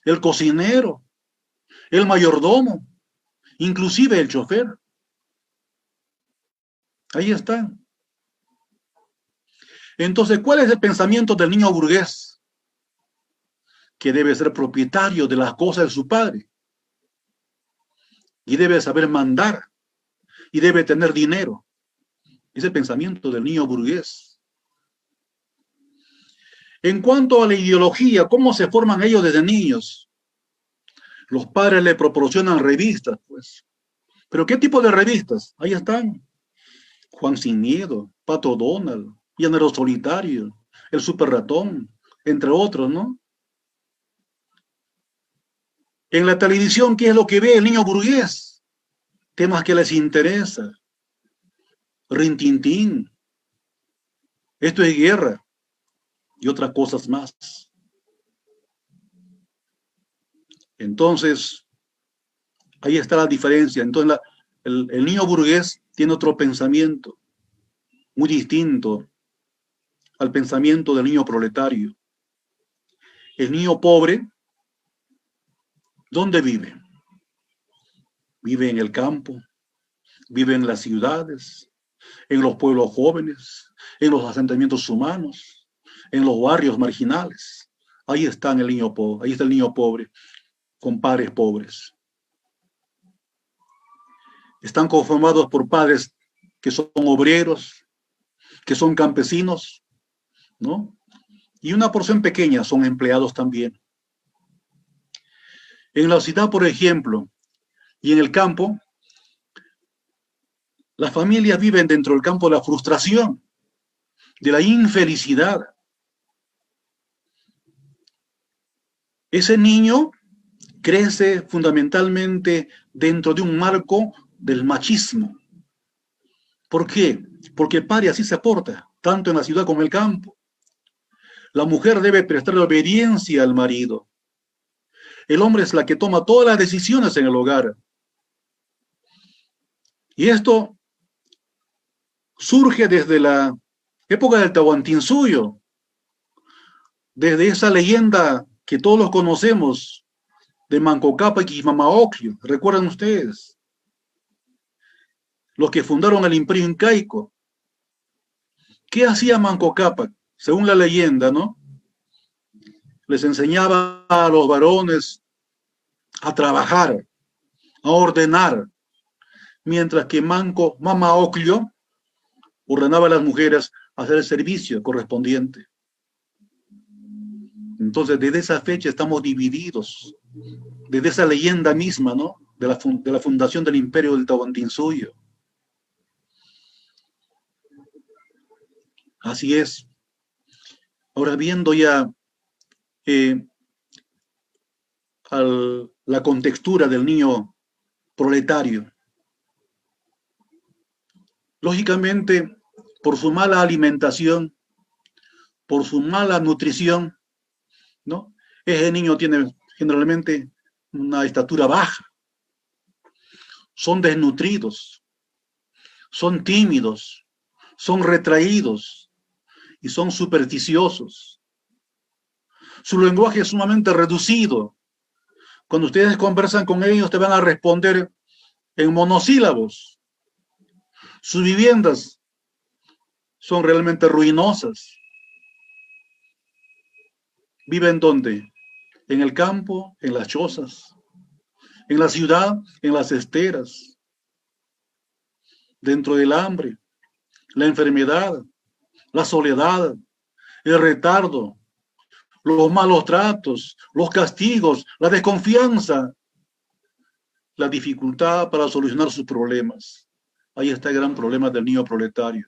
el cocinero, el mayordomo, inclusive el chofer. Ahí están. Entonces, ¿cuál es el pensamiento del niño burgués? Que debe ser propietario de las cosas de su padre. Y debe saber mandar. Y debe tener dinero. Es el pensamiento del niño burgués. En cuanto a la ideología, ¿cómo se forman ellos desde niños? Los padres le proporcionan revistas, pues. ¿Pero qué tipo de revistas? Ahí están. Juan Sin Miedo, Pato Donald, Llanero Solitario, El Super Ratón, entre otros, ¿no? En la televisión, ¿qué es lo que ve el niño burgués? Temas que les interesa. Rintintín. Esto es guerra. Y otras cosas más. Entonces, ahí está la diferencia. Entonces, el niño burgués tiene otro pensamiento, muy distinto al pensamiento del niño proletario. El niño pobre, ¿dónde vive? Vive en el campo, vive en las ciudades, en los pueblos jóvenes, en los asentamientos humanos, en los barrios marginales. Ahí está el niño pobre, ahí está el niño pobre, con padres pobres. Están conformados por padres que son obreros, que son campesinos, ¿no? Y una porción pequeña son empleados también. En la ciudad, por ejemplo, y en el campo, las familias viven dentro del campo de la frustración, de la infelicidad. Ese niño crece fundamentalmente dentro de un marco del machismo. ¿Por qué? Porque el padre así se porta, tanto en la ciudad como en el campo. La mujer debe prestarle obediencia al marido. El hombre es la que toma todas las decisiones en el hogar. Y esto surge desde la época del Tahuantinsuyo, desde esa leyenda que todos conocemos de Manco Cápac y Mamaocllo. ¿Recuerdan ustedes? Los que fundaron el Imperio Incaico. ¿Qué hacía Manco Cápac? Según la leyenda, ¿no? Les enseñaba a los varones a trabajar, a ordenar, mientras que Mamaocllo ordenaba a las mujeres a hacer el servicio correspondiente. Entonces, desde esa fecha estamos divididos, desde esa leyenda misma, ¿no? De la fundación del Imperio del Tahuantinsuyo. Así es. Ahora, viendo ya la contextura del niño proletario, lógicamente, por su mala alimentación, por su mala nutrición, ¿no? Ese niño tiene generalmente una estatura baja. Son desnutridos, son tímidos, son retraídos y son supersticiosos. Su lenguaje es sumamente reducido. Cuando ustedes conversan con ellos, te van a responder en monosílabos. Sus viviendas son realmente ruinosas. ¿Viven dónde? En el campo, en las chozas, en la ciudad, en las esteras, dentro del hambre, la enfermedad, la soledad, el retardo, los malos tratos, los castigos, la desconfianza, la dificultad para solucionar sus problemas. Ahí está el gran problema del niño proletario.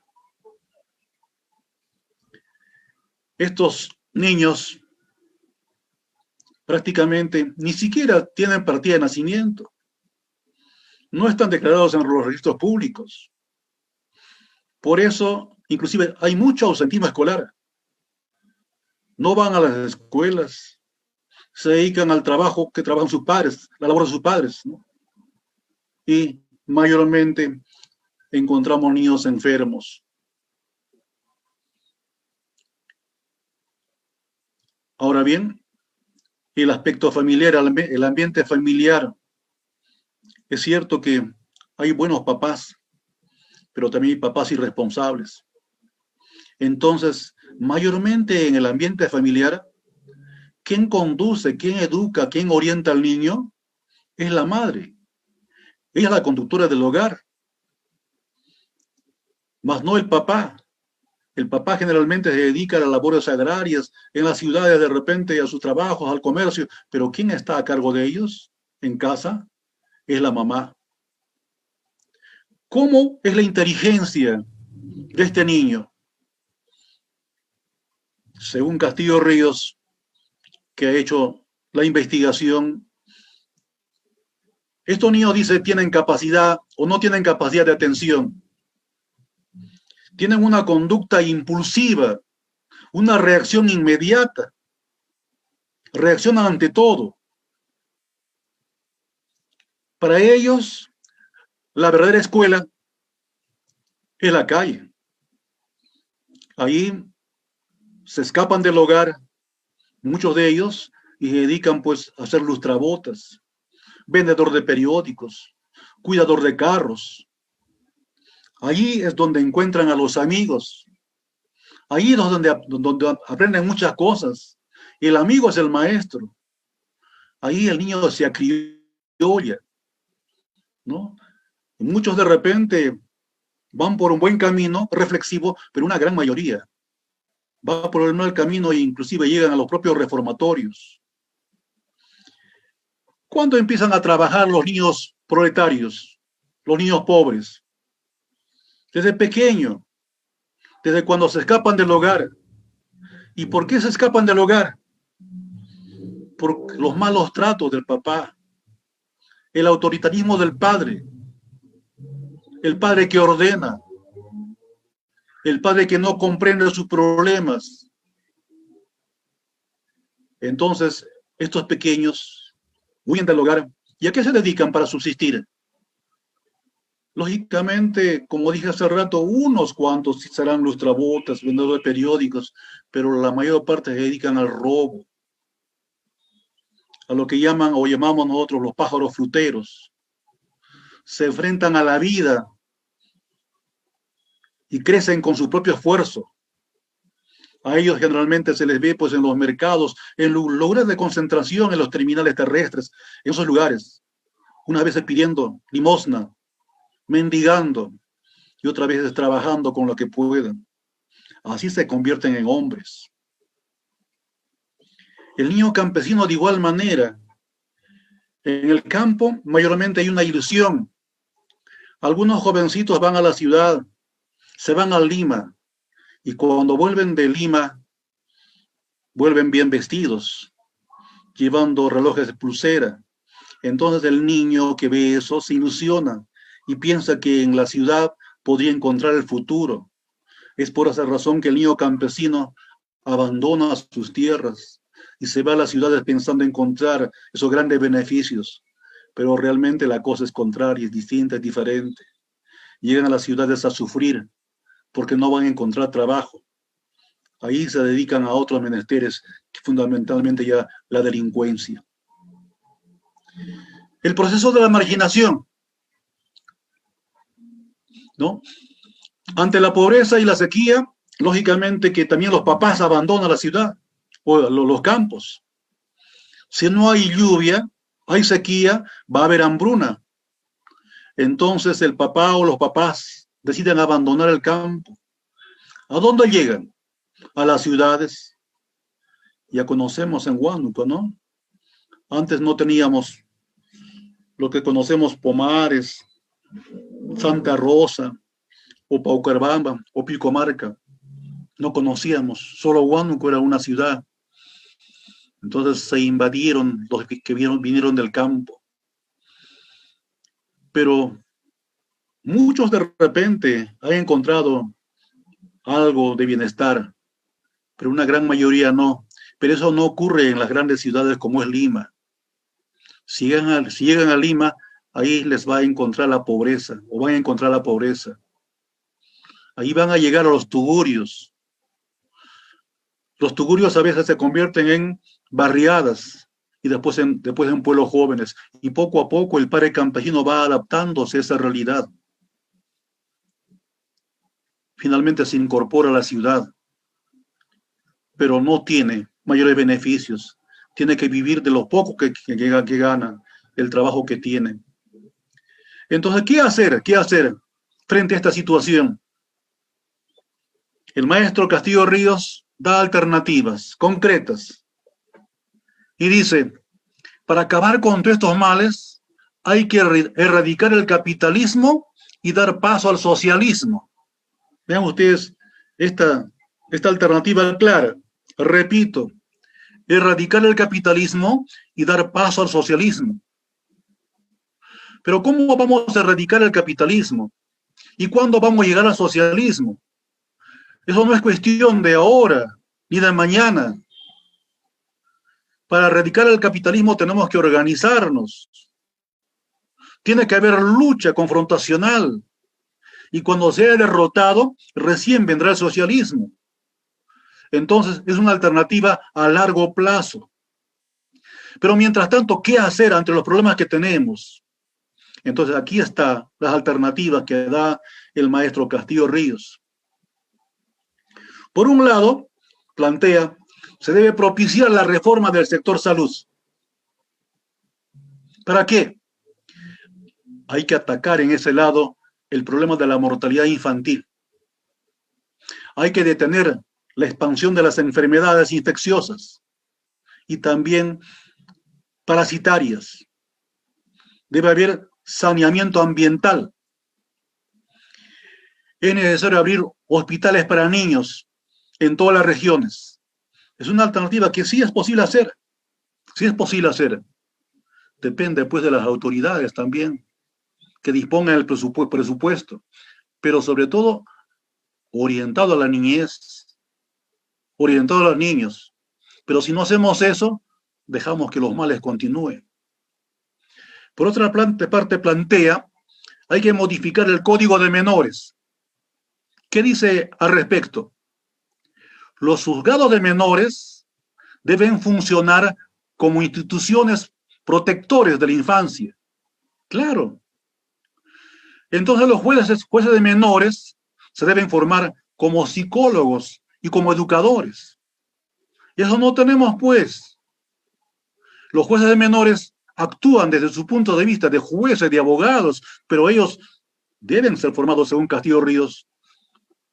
Estos niños prácticamente ni siquiera tienen partida de nacimiento. No están declarados en los registros públicos. Por eso, inclusive, hay mucho ausentismo escolar. No van a las escuelas, se dedican al trabajo que trabajan sus padres, la labor de sus padres, ¿no? Y mayormente encontramos niños enfermos. Ahora bien, el aspecto familiar, el ambiente familiar, es cierto que hay buenos papás, pero también hay papás irresponsables. Entonces, mayormente en el ambiente familiar, ¿quién conduce, quién educa, quién orienta al niño? Es la madre. Ella es la conductora del hogar. Mas no el papá. El papá generalmente se dedica a las labores agrarias, en las ciudades de repente a sus trabajos, al comercio, pero ¿quién está a cargo de ellos? en casa es la mamá. ¿Cómo es la inteligencia de este niño? Según Castillo Ríos, que ha hecho la investigación, estos niños, dice, tienen capacidad o no tienen capacidad de atención. Tienen una conducta impulsiva, una reacción inmediata. Reaccionan ante todo. Para ellos, la verdadera escuela es la calle. Ahí se escapan del hogar, muchos de ellos, y se dedican pues a ser lustrabotas, vendedor de periódicos, cuidador de carros. Allí es donde encuentran a los amigos. Allí es donde aprenden muchas cosas. El amigo es el maestro. Ahí el niño se acriolla, ¿no? Y muchos de repente van por un buen camino reflexivo, pero una gran mayoría va por el mal camino e inclusive llegan a los propios reformatorios. ¿Cuándo empiezan a trabajar los niños proletarios, los niños pobres? Desde pequeño, desde cuando se escapan del hogar. ¿Y por qué se escapan del hogar? Por los malos tratos del papá, el autoritarismo del padre, el padre que ordena, el padre que no comprende sus problemas. Entonces, estos pequeños huyen del hogar. ¿Y a qué se dedican para subsistir? Lógicamente, como dije hace rato, unos cuantos serán lustrabotas, vendedores de periódicos, pero la mayor parte se dedican al robo, a lo que llaman o llamamos nosotros los pájaros fruteros. Se enfrentan a la vida y crecen con su propio esfuerzo. A ellos generalmente se les ve pues en los mercados, en los lugares de concentración, en los terminales terrestres, en esos lugares, unas veces pidiendo limosna, mendigando y otras veces trabajando con lo que puedan. Así se convierten en hombres. El niño campesino de igual manera. En el campo mayormente hay una ilusión. Algunos jovencitos van a la ciudad, se van a Lima, y cuando vuelven de Lima, vuelven bien vestidos, llevando relojes de pulsera. Entonces el niño que ve eso se ilusiona y piensa que en la ciudad podría encontrar el futuro. Es por esa razón que el niño campesino abandona sus tierras y se va a las ciudades pensando encontrar esos grandes beneficios. Pero realmente la cosa es contraria, es distinta, es diferente. Llegan a las ciudades a sufrir porque no van a encontrar trabajo. Ahí se dedican a otros menesteres, fundamentalmente ya la delincuencia. El proceso de la marginación, ¿no? Ante la pobreza y la sequía, lógicamente que también los papás abandonan la ciudad o los campos. Si no hay lluvia, hay sequía, va a haber hambruna. Entonces el papá o los papás deciden abandonar el campo. ¿A dónde llegan? A las ciudades. Ya conocemos en Huánuco, ¿no? Antes no teníamos lo que conocemos Pomares, Santa Rosa, o Paucarbamba, o Pilcomarca. No conocíamos, solo Huánuco era una ciudad. Entonces se invadieron los que vinieron del campo. Pero muchos de repente han encontrado algo de bienestar, pero una gran mayoría no. Pero eso no ocurre en las grandes ciudades como es Lima. Si llegan a Lima, ahí les va a encontrar la pobreza, o van a encontrar la pobreza. Ahí van a llegar a los tugurios. Los tugurios a veces se convierten en barriadas y después en pueblos jóvenes. Y poco a poco el padre campesino va adaptándose a esa realidad. Finalmente se incorpora a la ciudad, pero no tiene mayores beneficios. Tiene que vivir de lo poco que gana, el trabajo que tiene. Entonces, ¿qué hacer? ¿Qué hacer frente a esta situación? El maestro Castillo Ríos da alternativas concretas y dice, para acabar con todos estos males, hay que erradicar el capitalismo y dar paso al socialismo. Vean ustedes esta alternativa clara. Repito, erradicar el capitalismo y dar paso al socialismo. Pero ¿cómo vamos a erradicar el capitalismo? ¿Y cuándo vamos a llegar al socialismo? Eso no es cuestión de ahora ni de mañana. Para erradicar el capitalismo tenemos que organizarnos. Tiene que haber lucha confrontacional. Y cuando sea derrotado, recién vendrá el socialismo. Entonces, es una alternativa a largo plazo. Pero mientras tanto, ¿qué hacer ante los problemas que tenemos? Entonces, aquí están las alternativas que da el maestro Castillo Ríos. Por un lado, plantea, se debe propiciar la reforma del sector salud. ¿Para qué? Hay que atacar en ese lado el problema de la mortalidad infantil. Hay que detener la expansión de las enfermedades infecciosas y también parasitarias. Debe haber saneamiento ambiental. Es necesario abrir hospitales para niños en todas las regiones. Es una alternativa que sí es posible hacer. Sí es posible hacer. Depende, pues, de las autoridades también, que dispongan del presupuesto, pero sobre todo orientado a la niñez, orientado a los niños. Pero si no hacemos eso, dejamos que los males continúen. Por otra parte, plantea, hay que modificar el Código de Menores. ¿Qué dice al respecto? Los juzgados de menores deben funcionar como instituciones protectores de la infancia. Claro. Entonces los jueces de menores se deben formar como psicólogos y como educadores. Y eso no tenemos, pues. Los jueces de menores actúan desde su punto de vista de jueces, de abogados, pero ellos deben ser formados, según Castillo Ríos,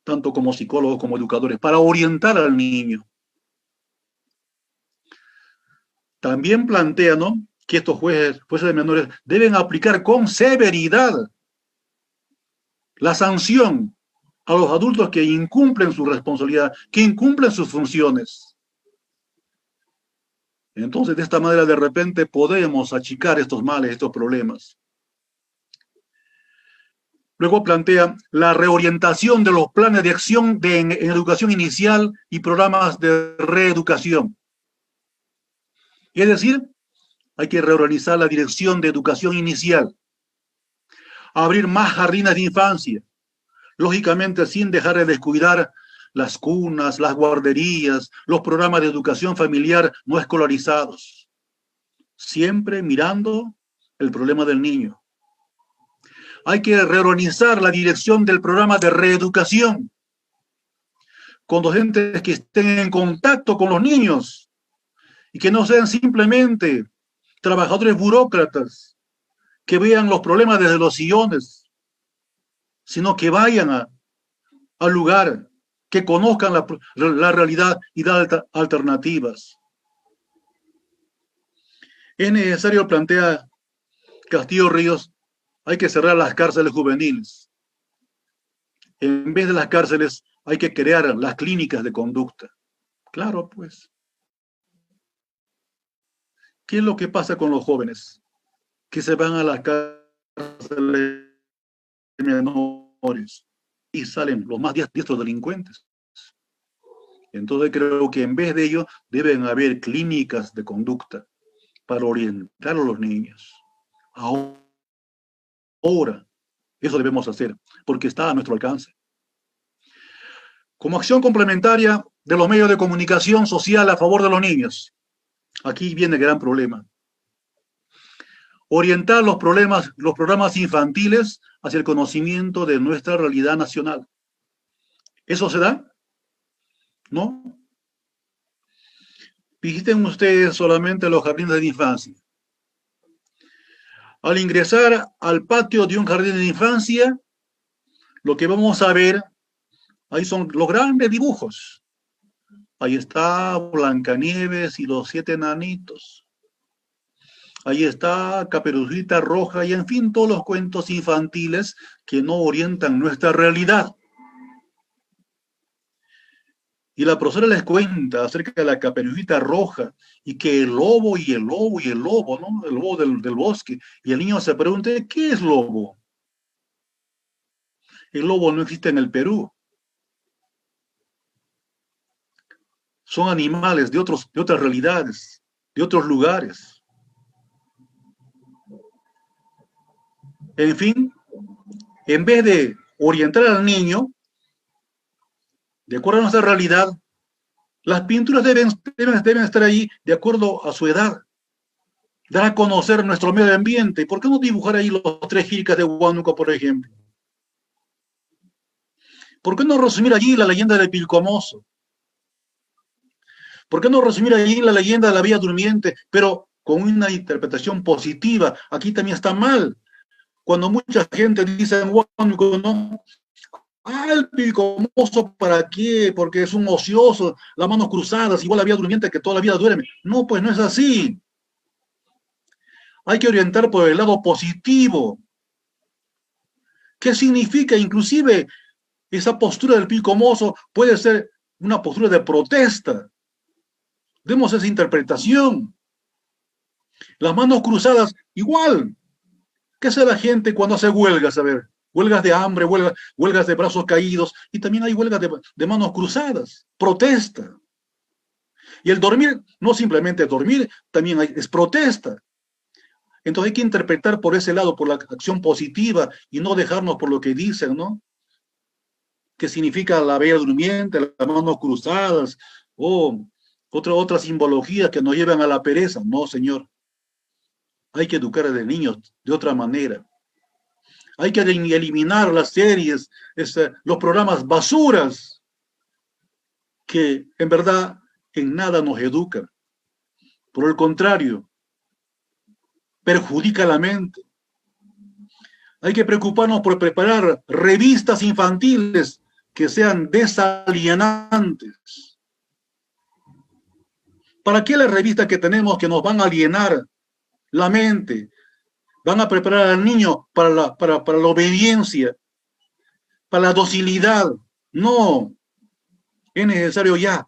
tanto como psicólogos como educadores, para orientar al niño. También plantea, ¿no?, que estos jueces de menores deben aplicar con severidad la sanción a los adultos que incumplen su responsabilidad, que incumplen sus funciones. Entonces, de esta manera, de repente, podemos achicar estos males, estos problemas. Luego plantea la reorientación de los planes de acción en educación inicial y programas de reeducación. Es decir, hay que reorganizar la dirección de educación inicial, abrir más jardines de infancia, lógicamente sin dejar de descuidar las cunas, las guarderías, los programas de educación familiar no escolarizados, siempre mirando el problema del niño. Hay que reorganizar la dirección del programa de reeducación, con docentes que estén en contacto con los niños y que no sean simplemente trabajadores burócratas que vean los problemas desde los sillones, sino que vayan al lugar, que conozcan la realidad y dan alternativas. Es necesario, plantea Castillo Ríos, hay que cerrar las cárceles juveniles. En vez de las cárceles, hay que crear las clínicas de conducta. Claro, pues. ¿Qué es lo que pasa con los jóvenes? Que se van a las cárceles menores y salen los más diestros delincuentes. Entonces creo que en vez de ello deben haber clínicas de conducta para orientar a los niños. Ahora, eso debemos hacer, porque está a nuestro alcance. Como acción complementaria de los medios de comunicación social a favor de los niños, aquí viene el gran problema. Orientar los programas infantiles hacia el conocimiento de nuestra realidad nacional. ¿Eso se da? ¿No? Visiten ustedes solamente los jardines de infancia. Al ingresar al patio de un jardín de infancia, lo que vamos a ver, ahí son los grandes dibujos. Ahí está Blancanieves y los 7 enanitos. ahí está Caperucita Roja y en fin todos los cuentos infantiles que no orientan nuestra realidad. Y la profesora les cuenta acerca de la Caperucita Roja y que el lobo y el lobo y el lobo, ¿no? El lobo del bosque. Y el niño se pregunta, ¿qué es lobo? El lobo no existe en el Perú. Son animales de otras realidades, de otros lugares. En fin, en vez de orientar al niño, de acuerdo a nuestra realidad, las pinturas deben estar ahí de acuerdo a su edad. Dar a conocer nuestro medio ambiente. ¿Por qué no dibujar ahí los 3 jilcas de Huánuco, por ejemplo? ¿Por qué no resumir allí la leyenda del Pilcomoso? ¿Por qué no resumir allí la leyenda de la Bella Durmiente, pero con una interpretación positiva? Aquí también está mal. Cuando mucha gente dice en Huánuco, ¿no? El Pilcomoso, ¿para qué? Porque es un ocioso, las manos cruzadas, igual la Bella Durmiente que toda la vida duerme. No, pues no es así. Hay que orientar por el lado positivo. ¿Qué significa? Inclusive, esa postura del Pilcomoso puede ser una postura de protesta. Demos esa interpretación. Las manos cruzadas, igual. ¿Qué hace la gente cuando hace huelgas? A ver, huelgas de hambre, huelgas de brazos caídos, y también hay huelgas de manos cruzadas. Protesta. Y el dormir, no simplemente dormir, también es protesta. Entonces hay que interpretar por ese lado, por la acción positiva, y no dejarnos por lo que dicen, ¿no? ¿Qué significa la Bella Durmiente, las manos cruzadas, o otra simbología que nos llevan a la pereza? No, señor. Hay que educar a los niños de otra manera. Hay que eliminar las series, los programas basuras, que en verdad en nada nos educan. Por el contrario, perjudica la mente. Hay que preocuparnos por preparar revistas infantiles que sean desalienantes. ¿Para qué las revistas que tenemos que nos van a alienar la mente? Van a preparar al niño para la obediencia, para la docilidad. No, es necesario ya,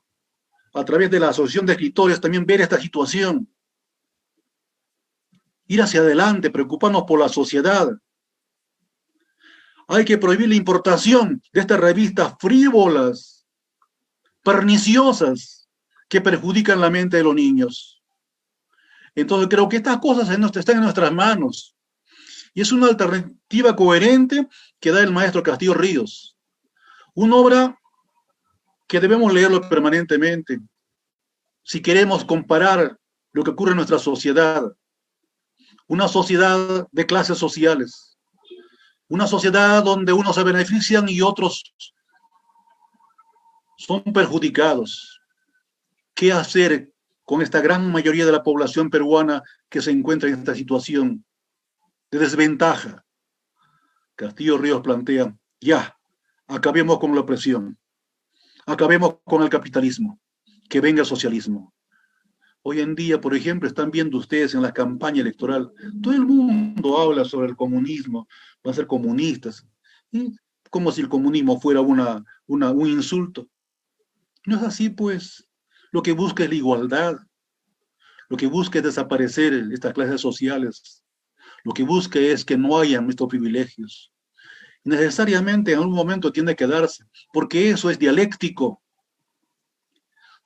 a través de la Asociación de Escritores, también ver esta situación. Ir hacia adelante, preocuparnos por la sociedad. Hay que prohibir la importación de estas revistas frívolas, perniciosas, que perjudican la mente de los niños. Entonces creo que estas cosas están en nuestras manos. Y es una alternativa coherente que da el maestro Castillo Ríos. Una obra que debemos leerlo permanentemente si queremos comparar lo que ocurre en nuestra sociedad. Una sociedad de clases sociales. Una sociedad donde unos se benefician y otros son perjudicados. ¿Qué hacer con esta gran mayoría de la población peruana que se encuentra en esta situación de desventaja? Castillo Ríos plantea, ya, acabemos con la opresión, acabemos con el capitalismo, que venga el socialismo. Hoy en día, por ejemplo, están viendo ustedes en la campaña electoral, todo el mundo habla sobre el comunismo, van a ser comunistas, y como si el comunismo fuera un insulto. No es así, pues. Lo que busca es la igualdad, lo que busca es desaparecer estas clases sociales, lo que busca es que no haya estos privilegios. Necesariamente en algún momento tiene que darse, porque eso es dialéctico.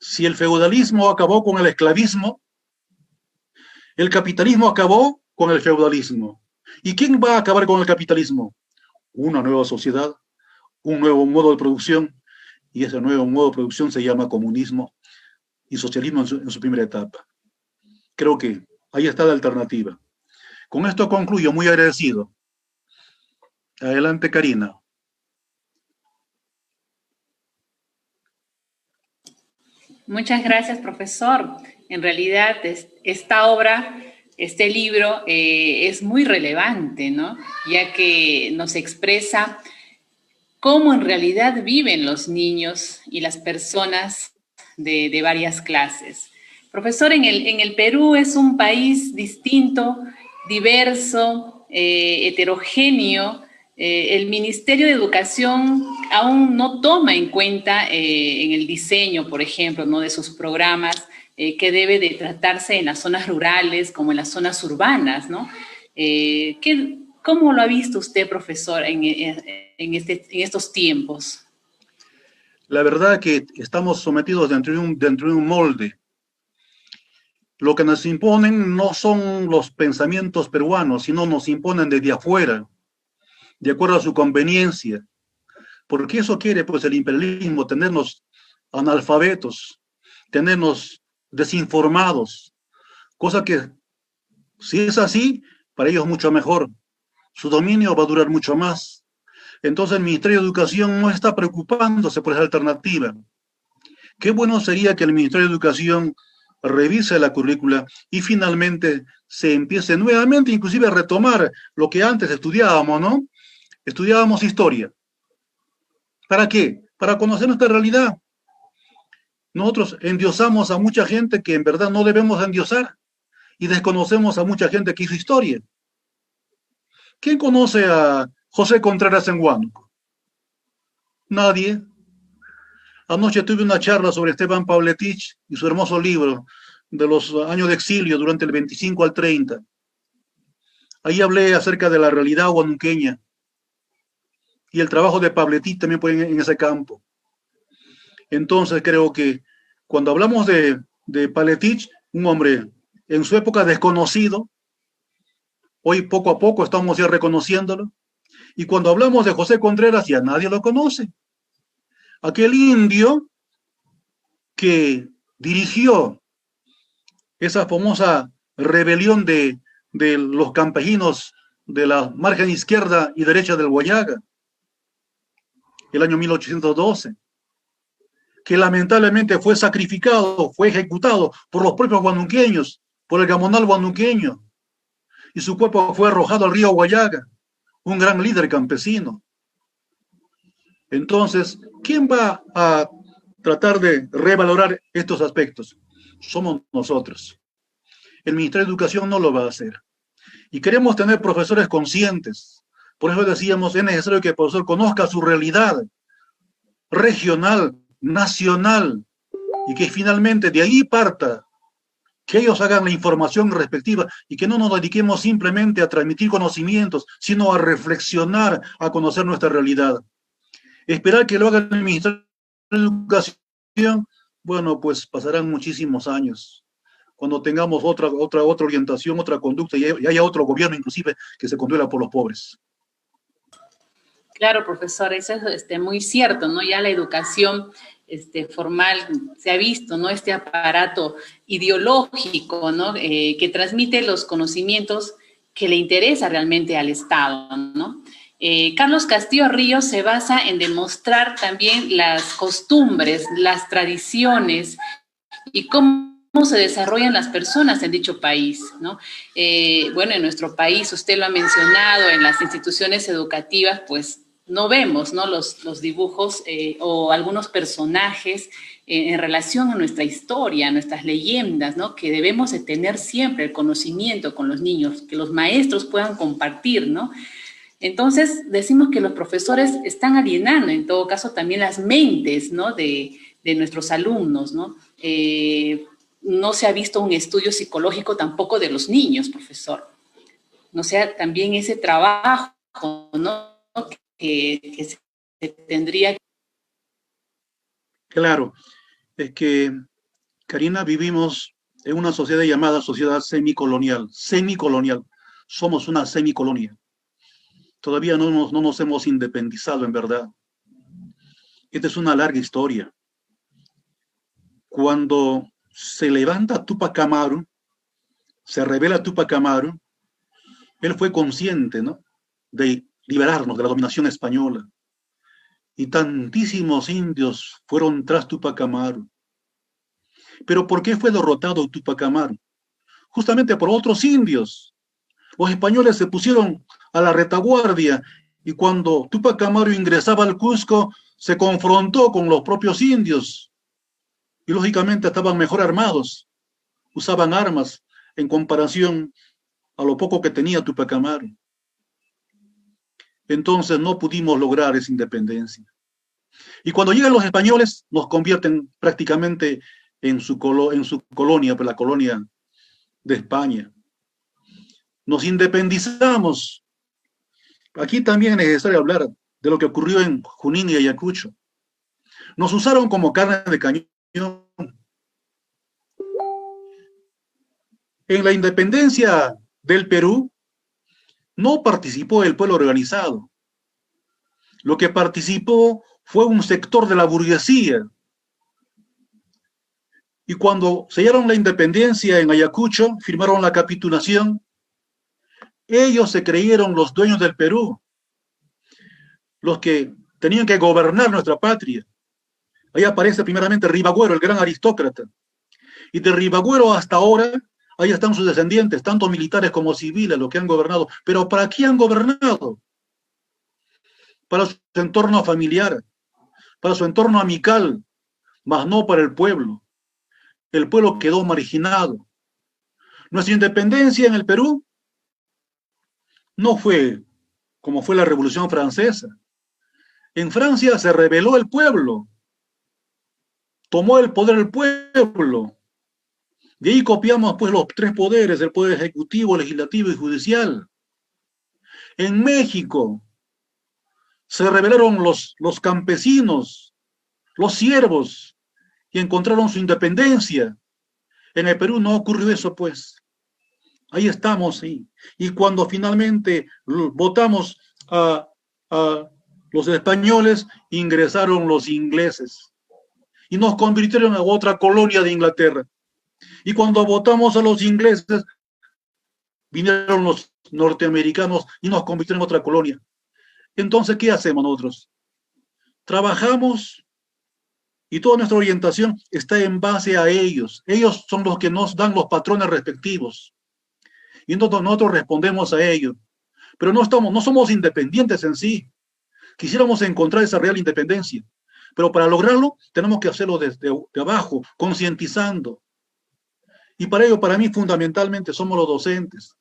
Si el feudalismo acabó con el esclavismo, el capitalismo acabó con el feudalismo. ¿Y quién va a acabar con el capitalismo? Una nueva sociedad, un nuevo modo de producción, y ese nuevo modo de producción se llama comunismo y socialismo en su primera etapa. Creo que ahí está la alternativa. Con esto concluyo, muy agradecido. Adelante, Karina. Muchas gracias, profesor. En realidad, esta obra, este libro, es muy relevante, ¿no? Ya que nos expresa cómo en realidad viven los niños y las personas de varias clases. Profesor, en el Perú es un país distinto, diverso, heterogéneo. El Ministerio de Educación aún no toma en cuenta en el diseño, por ejemplo, ¿no?, de sus programas, que debe de tratarse en las zonas rurales como en las zonas urbanas, ¿no? ¿Cómo lo ha visto usted, profesor, en estos tiempos? La verdad que estamos sometidos dentro de un molde. Lo que nos imponen no son los pensamientos peruanos, sino nos imponen desde afuera, de acuerdo a su conveniencia. Porque eso quiere, pues, el imperialismo, tenernos analfabetos, tenernos desinformados, cosa que, si es así, para ellos mucho mejor. Su dominio va a durar mucho más. Entonces el Ministerio de Educación no está preocupándose por esa alternativa. Qué bueno sería que el Ministerio de Educación revise la currícula y finalmente se empiece nuevamente inclusive a retomar lo que antes estudiábamos, ¿no? Estudiábamos historia. ¿Para qué? Para conocer nuestra realidad. Nosotros endiosamos a mucha gente que en verdad no debemos endiosar y desconocemos a mucha gente que hizo historia. ¿Quién conoce a José Contreras en Huánuco? Nadie. Anoche tuve una charla sobre Esteban Pavletich y su hermoso libro de los años de exilio durante el 25 al 30. Ahí hablé acerca de la realidad huanuqueña y el trabajo de Pavletich también fue en ese campo. Entonces creo que cuando hablamos de Pavletich, un hombre en su época desconocido, hoy poco a poco estamos ya reconociéndolo, y cuando hablamos de José Contreras ya nadie lo conoce. Aquel indio que dirigió esa famosa rebelión de los campesinos de la margen izquierda y derecha del Huallaga, el año 1812, que lamentablemente fue sacrificado, fue ejecutado por los propios huanuqueños, por el gamonal huanuqueño, y su cuerpo fue arrojado al río Huallaga, un gran líder campesino. Entonces, ¿quién va a tratar de revalorar estos aspectos? Somos nosotros. El Ministerio de Educación no lo va a hacer. Y queremos tener profesores conscientes. Por eso decíamos, es necesario que el profesor conozca su realidad regional, nacional, y que finalmente de ahí parta, que ellos hagan la información respectiva y que no nos dediquemos simplemente a transmitir conocimientos, sino a reflexionar, a conocer nuestra realidad. Esperar que lo haga el Ministerio de Educación, bueno, pues pasarán muchísimos años. Cuando tengamos otra orientación, otra conducta, y haya otro gobierno inclusive que se conduela por los pobres. Claro, profesor, eso es muy cierto, ¿no? Ya la educación formal se ha visto, ¿no? Este aparato ideológico, ¿no? Que transmite los conocimientos que le interesa realmente al Estado, ¿no? Carlos Castillo Ríos se basa en demostrar también las costumbres, las tradiciones y cómo se desarrollan las personas en dicho país, ¿no? Bueno, en nuestro país, usted lo ha mencionado, en las instituciones educativas, pues no vemos, ¿no?, los dibujos o algunos personajes en relación a nuestra historia, a nuestras leyendas, ¿no?, que debemos de tener siempre el conocimiento con los niños, que los maestros puedan compartir, ¿no? Entonces, decimos que los profesores están alienando, en todo caso, también las mentes, ¿no?, de nuestros alumnos, ¿no? No se ha visto un estudio psicológico tampoco de los niños, profesor. No sea también ese trabajo, ¿no?, que se tendría. Claro, es que, Karina, vivimos en una sociedad llamada sociedad semicolonial. Somos una semicolonia. Todavía no nos hemos independizado, en verdad. Esta es una larga historia. Cuando se levanta Túpac Amaru, se revela Túpac Amaru, él fue consciente, ¿no?, de liberarnos de la dominación española. Y tantísimos indios fueron tras Túpac Amaru. ¿Pero por qué fue derrotado Túpac Amaru? Justamente por otros indios. Los españoles se pusieron a la retaguardia y cuando Túpac Amaru ingresaba al Cusco, se confrontó con los propios indios. Y lógicamente estaban mejor armados. usaban armas en comparación a lo poco que tenía Tupac Amaru. Entonces no pudimos lograr esa independencia. Y cuando llegan los españoles, nos convierten prácticamente en su colonia, pues la colonia de España. Nos independizamos. Aquí también es necesario hablar de lo que ocurrió en Junín y Ayacucho. Nos usaron como carne de cañón. En la independencia del Perú, no participó el pueblo organizado. Lo que participó fue un sector de la burguesía. Y cuando sellaron la independencia en Ayacucho, firmaron la capitulación, ellos se creyeron los dueños del Perú, los que tenían que gobernar nuestra patria. Ahí aparece primeramente Ribagüero, el gran aristócrata. Y de Ribagüero hasta ahora, ahí están sus descendientes, tanto militares como civiles, los que han gobernado. Pero ¿para qué han gobernado? Para su entorno familiar, para su entorno amical, mas no para el pueblo. El pueblo quedó marginado. Nuestra independencia en el Perú no fue como fue la Revolución Francesa. En Francia se rebeló el pueblo, tomó el poder el pueblo. De ahí copiamos pues los tres poderes, el poder ejecutivo, legislativo y judicial. En México se rebelaron los campesinos, los siervos, y encontraron su independencia. En el Perú no ocurrió eso, pues. Ahí estamos, sí. Y cuando finalmente votamos a los españoles, ingresaron los ingleses. Y nos convirtieron en otra colonia de Inglaterra. Y cuando votamos a los ingleses, vinieron los norteamericanos y nos convirtieron en otra colonia. Entonces, ¿qué hacemos nosotros? Trabajamos y toda nuestra orientación está en base a ellos. Ellos son los que nos dan los patrones respectivos. Y nosotros respondemos a ellos. Pero no somos independientes en sí. Quisiéramos encontrar esa real independencia. Pero para lograrlo, tenemos que hacerlo desde abajo, concientizando. Y para ello, para mí, fundamentalmente, somos los docentes,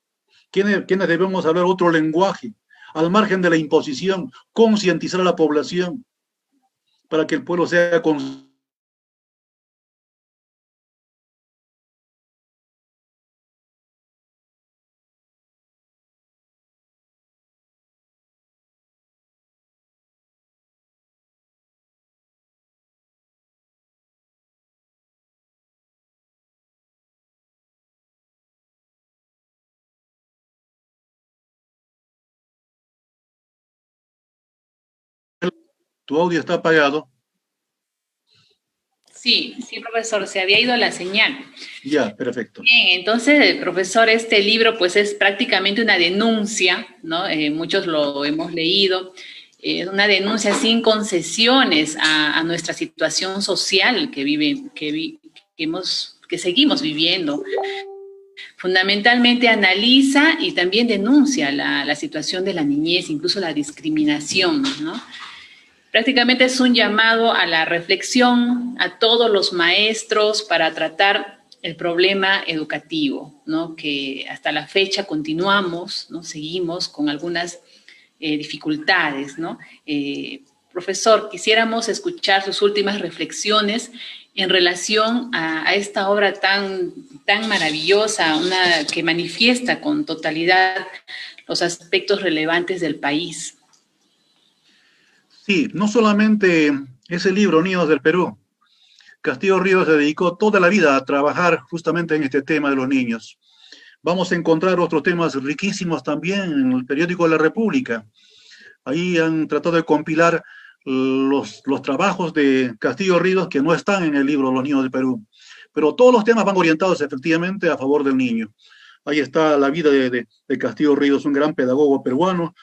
quienes debemos hablar otro lenguaje, al margen de la imposición, concientizar a la población, para que el pueblo sea consciente. Tu audio está apagado. Sí, profesor, se había ido la señal. Ya, perfecto. Bien, entonces, profesor, este libro pues es prácticamente una denuncia, ¿no? Muchos lo hemos leído, una denuncia sin concesiones a nuestra situación social que seguimos viviendo. Fundamentalmente analiza y también denuncia la situación de la niñez, incluso la discriminación, ¿no? Prácticamente es un llamado a la reflexión a todos los maestros para tratar el problema educativo, ¿no? Que hasta la fecha continuamos, ¿no? Seguimos con algunas dificultades, ¿no? Profesor, quisiéramos escuchar sus últimas reflexiones en relación a esta obra tan maravillosa, que manifiesta con totalidad los aspectos relevantes del país. Sí, no solamente ese libro, Niños del Perú. Castillo Ríos se dedicó toda la vida a trabajar justamente en este tema de los niños. Vamos a encontrar otros temas riquísimos también en el periódico de La República. Ahí han tratado de compilar los trabajos de Castillo Ríos que no están en el libro Los Niños del Perú. Pero todos los temas van orientados efectivamente a favor del niño. Ahí está la vida de Castillo Ríos, un gran pedagogo peruano,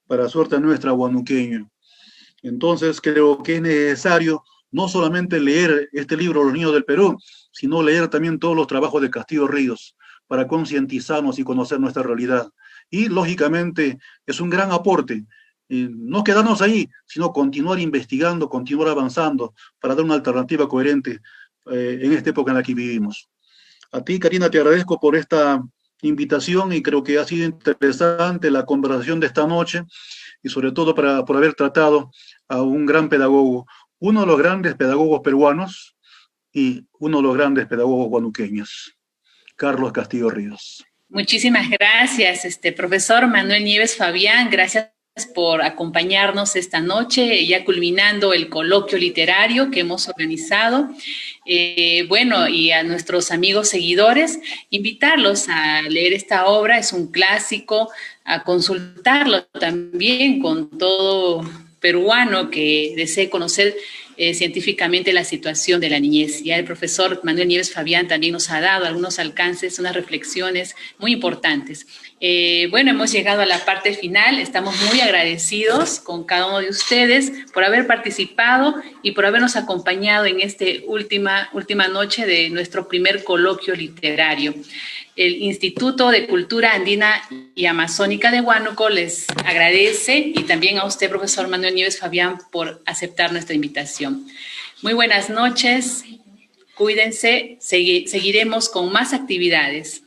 para suerte nuestra, guanuqueño. Entonces creo que es necesario no solamente leer este libro Los Niños del Perú, sino leer también todos los trabajos de Castillo Ríos para concientizarnos y conocer nuestra realidad. Y lógicamente es un gran aporte, no quedarnos ahí, sino continuar investigando, continuar avanzando para dar una alternativa coherente en esta época en la que vivimos. A ti, Karina, te agradezco por esta invitación y creo que ha sido interesante la conversación de esta noche y sobre todo por haber tratado a un gran pedagogo, uno de los grandes pedagogos peruanos y uno de los grandes pedagogos guanuqueños, Carlos Castillo Ríos. Muchísimas gracias, profesor Manuel Nieves Fabián, gracias por acompañarnos esta noche, ya culminando el coloquio literario que hemos organizado. Bueno, y a nuestros amigos seguidores, invitarlos a leer esta obra, es un clásico, a consultarlo también con todo peruano que desee conocer científicamente la situación de la niñez. Ya el profesor Manuel Nieves Fabián también nos ha dado algunos alcances, unas reflexiones muy importantes. Bueno, hemos llegado a la parte final, estamos muy agradecidos con cada uno de ustedes por haber participado y por habernos acompañado en esta última noche de nuestro primer coloquio literario. El Instituto de Cultura Andina y Amazónica de Huánuco les agradece y también a usted, profesor Manuel Nieves Fabián, por aceptar nuestra invitación. Muy buenas noches, cuídense, seguiremos con más actividades.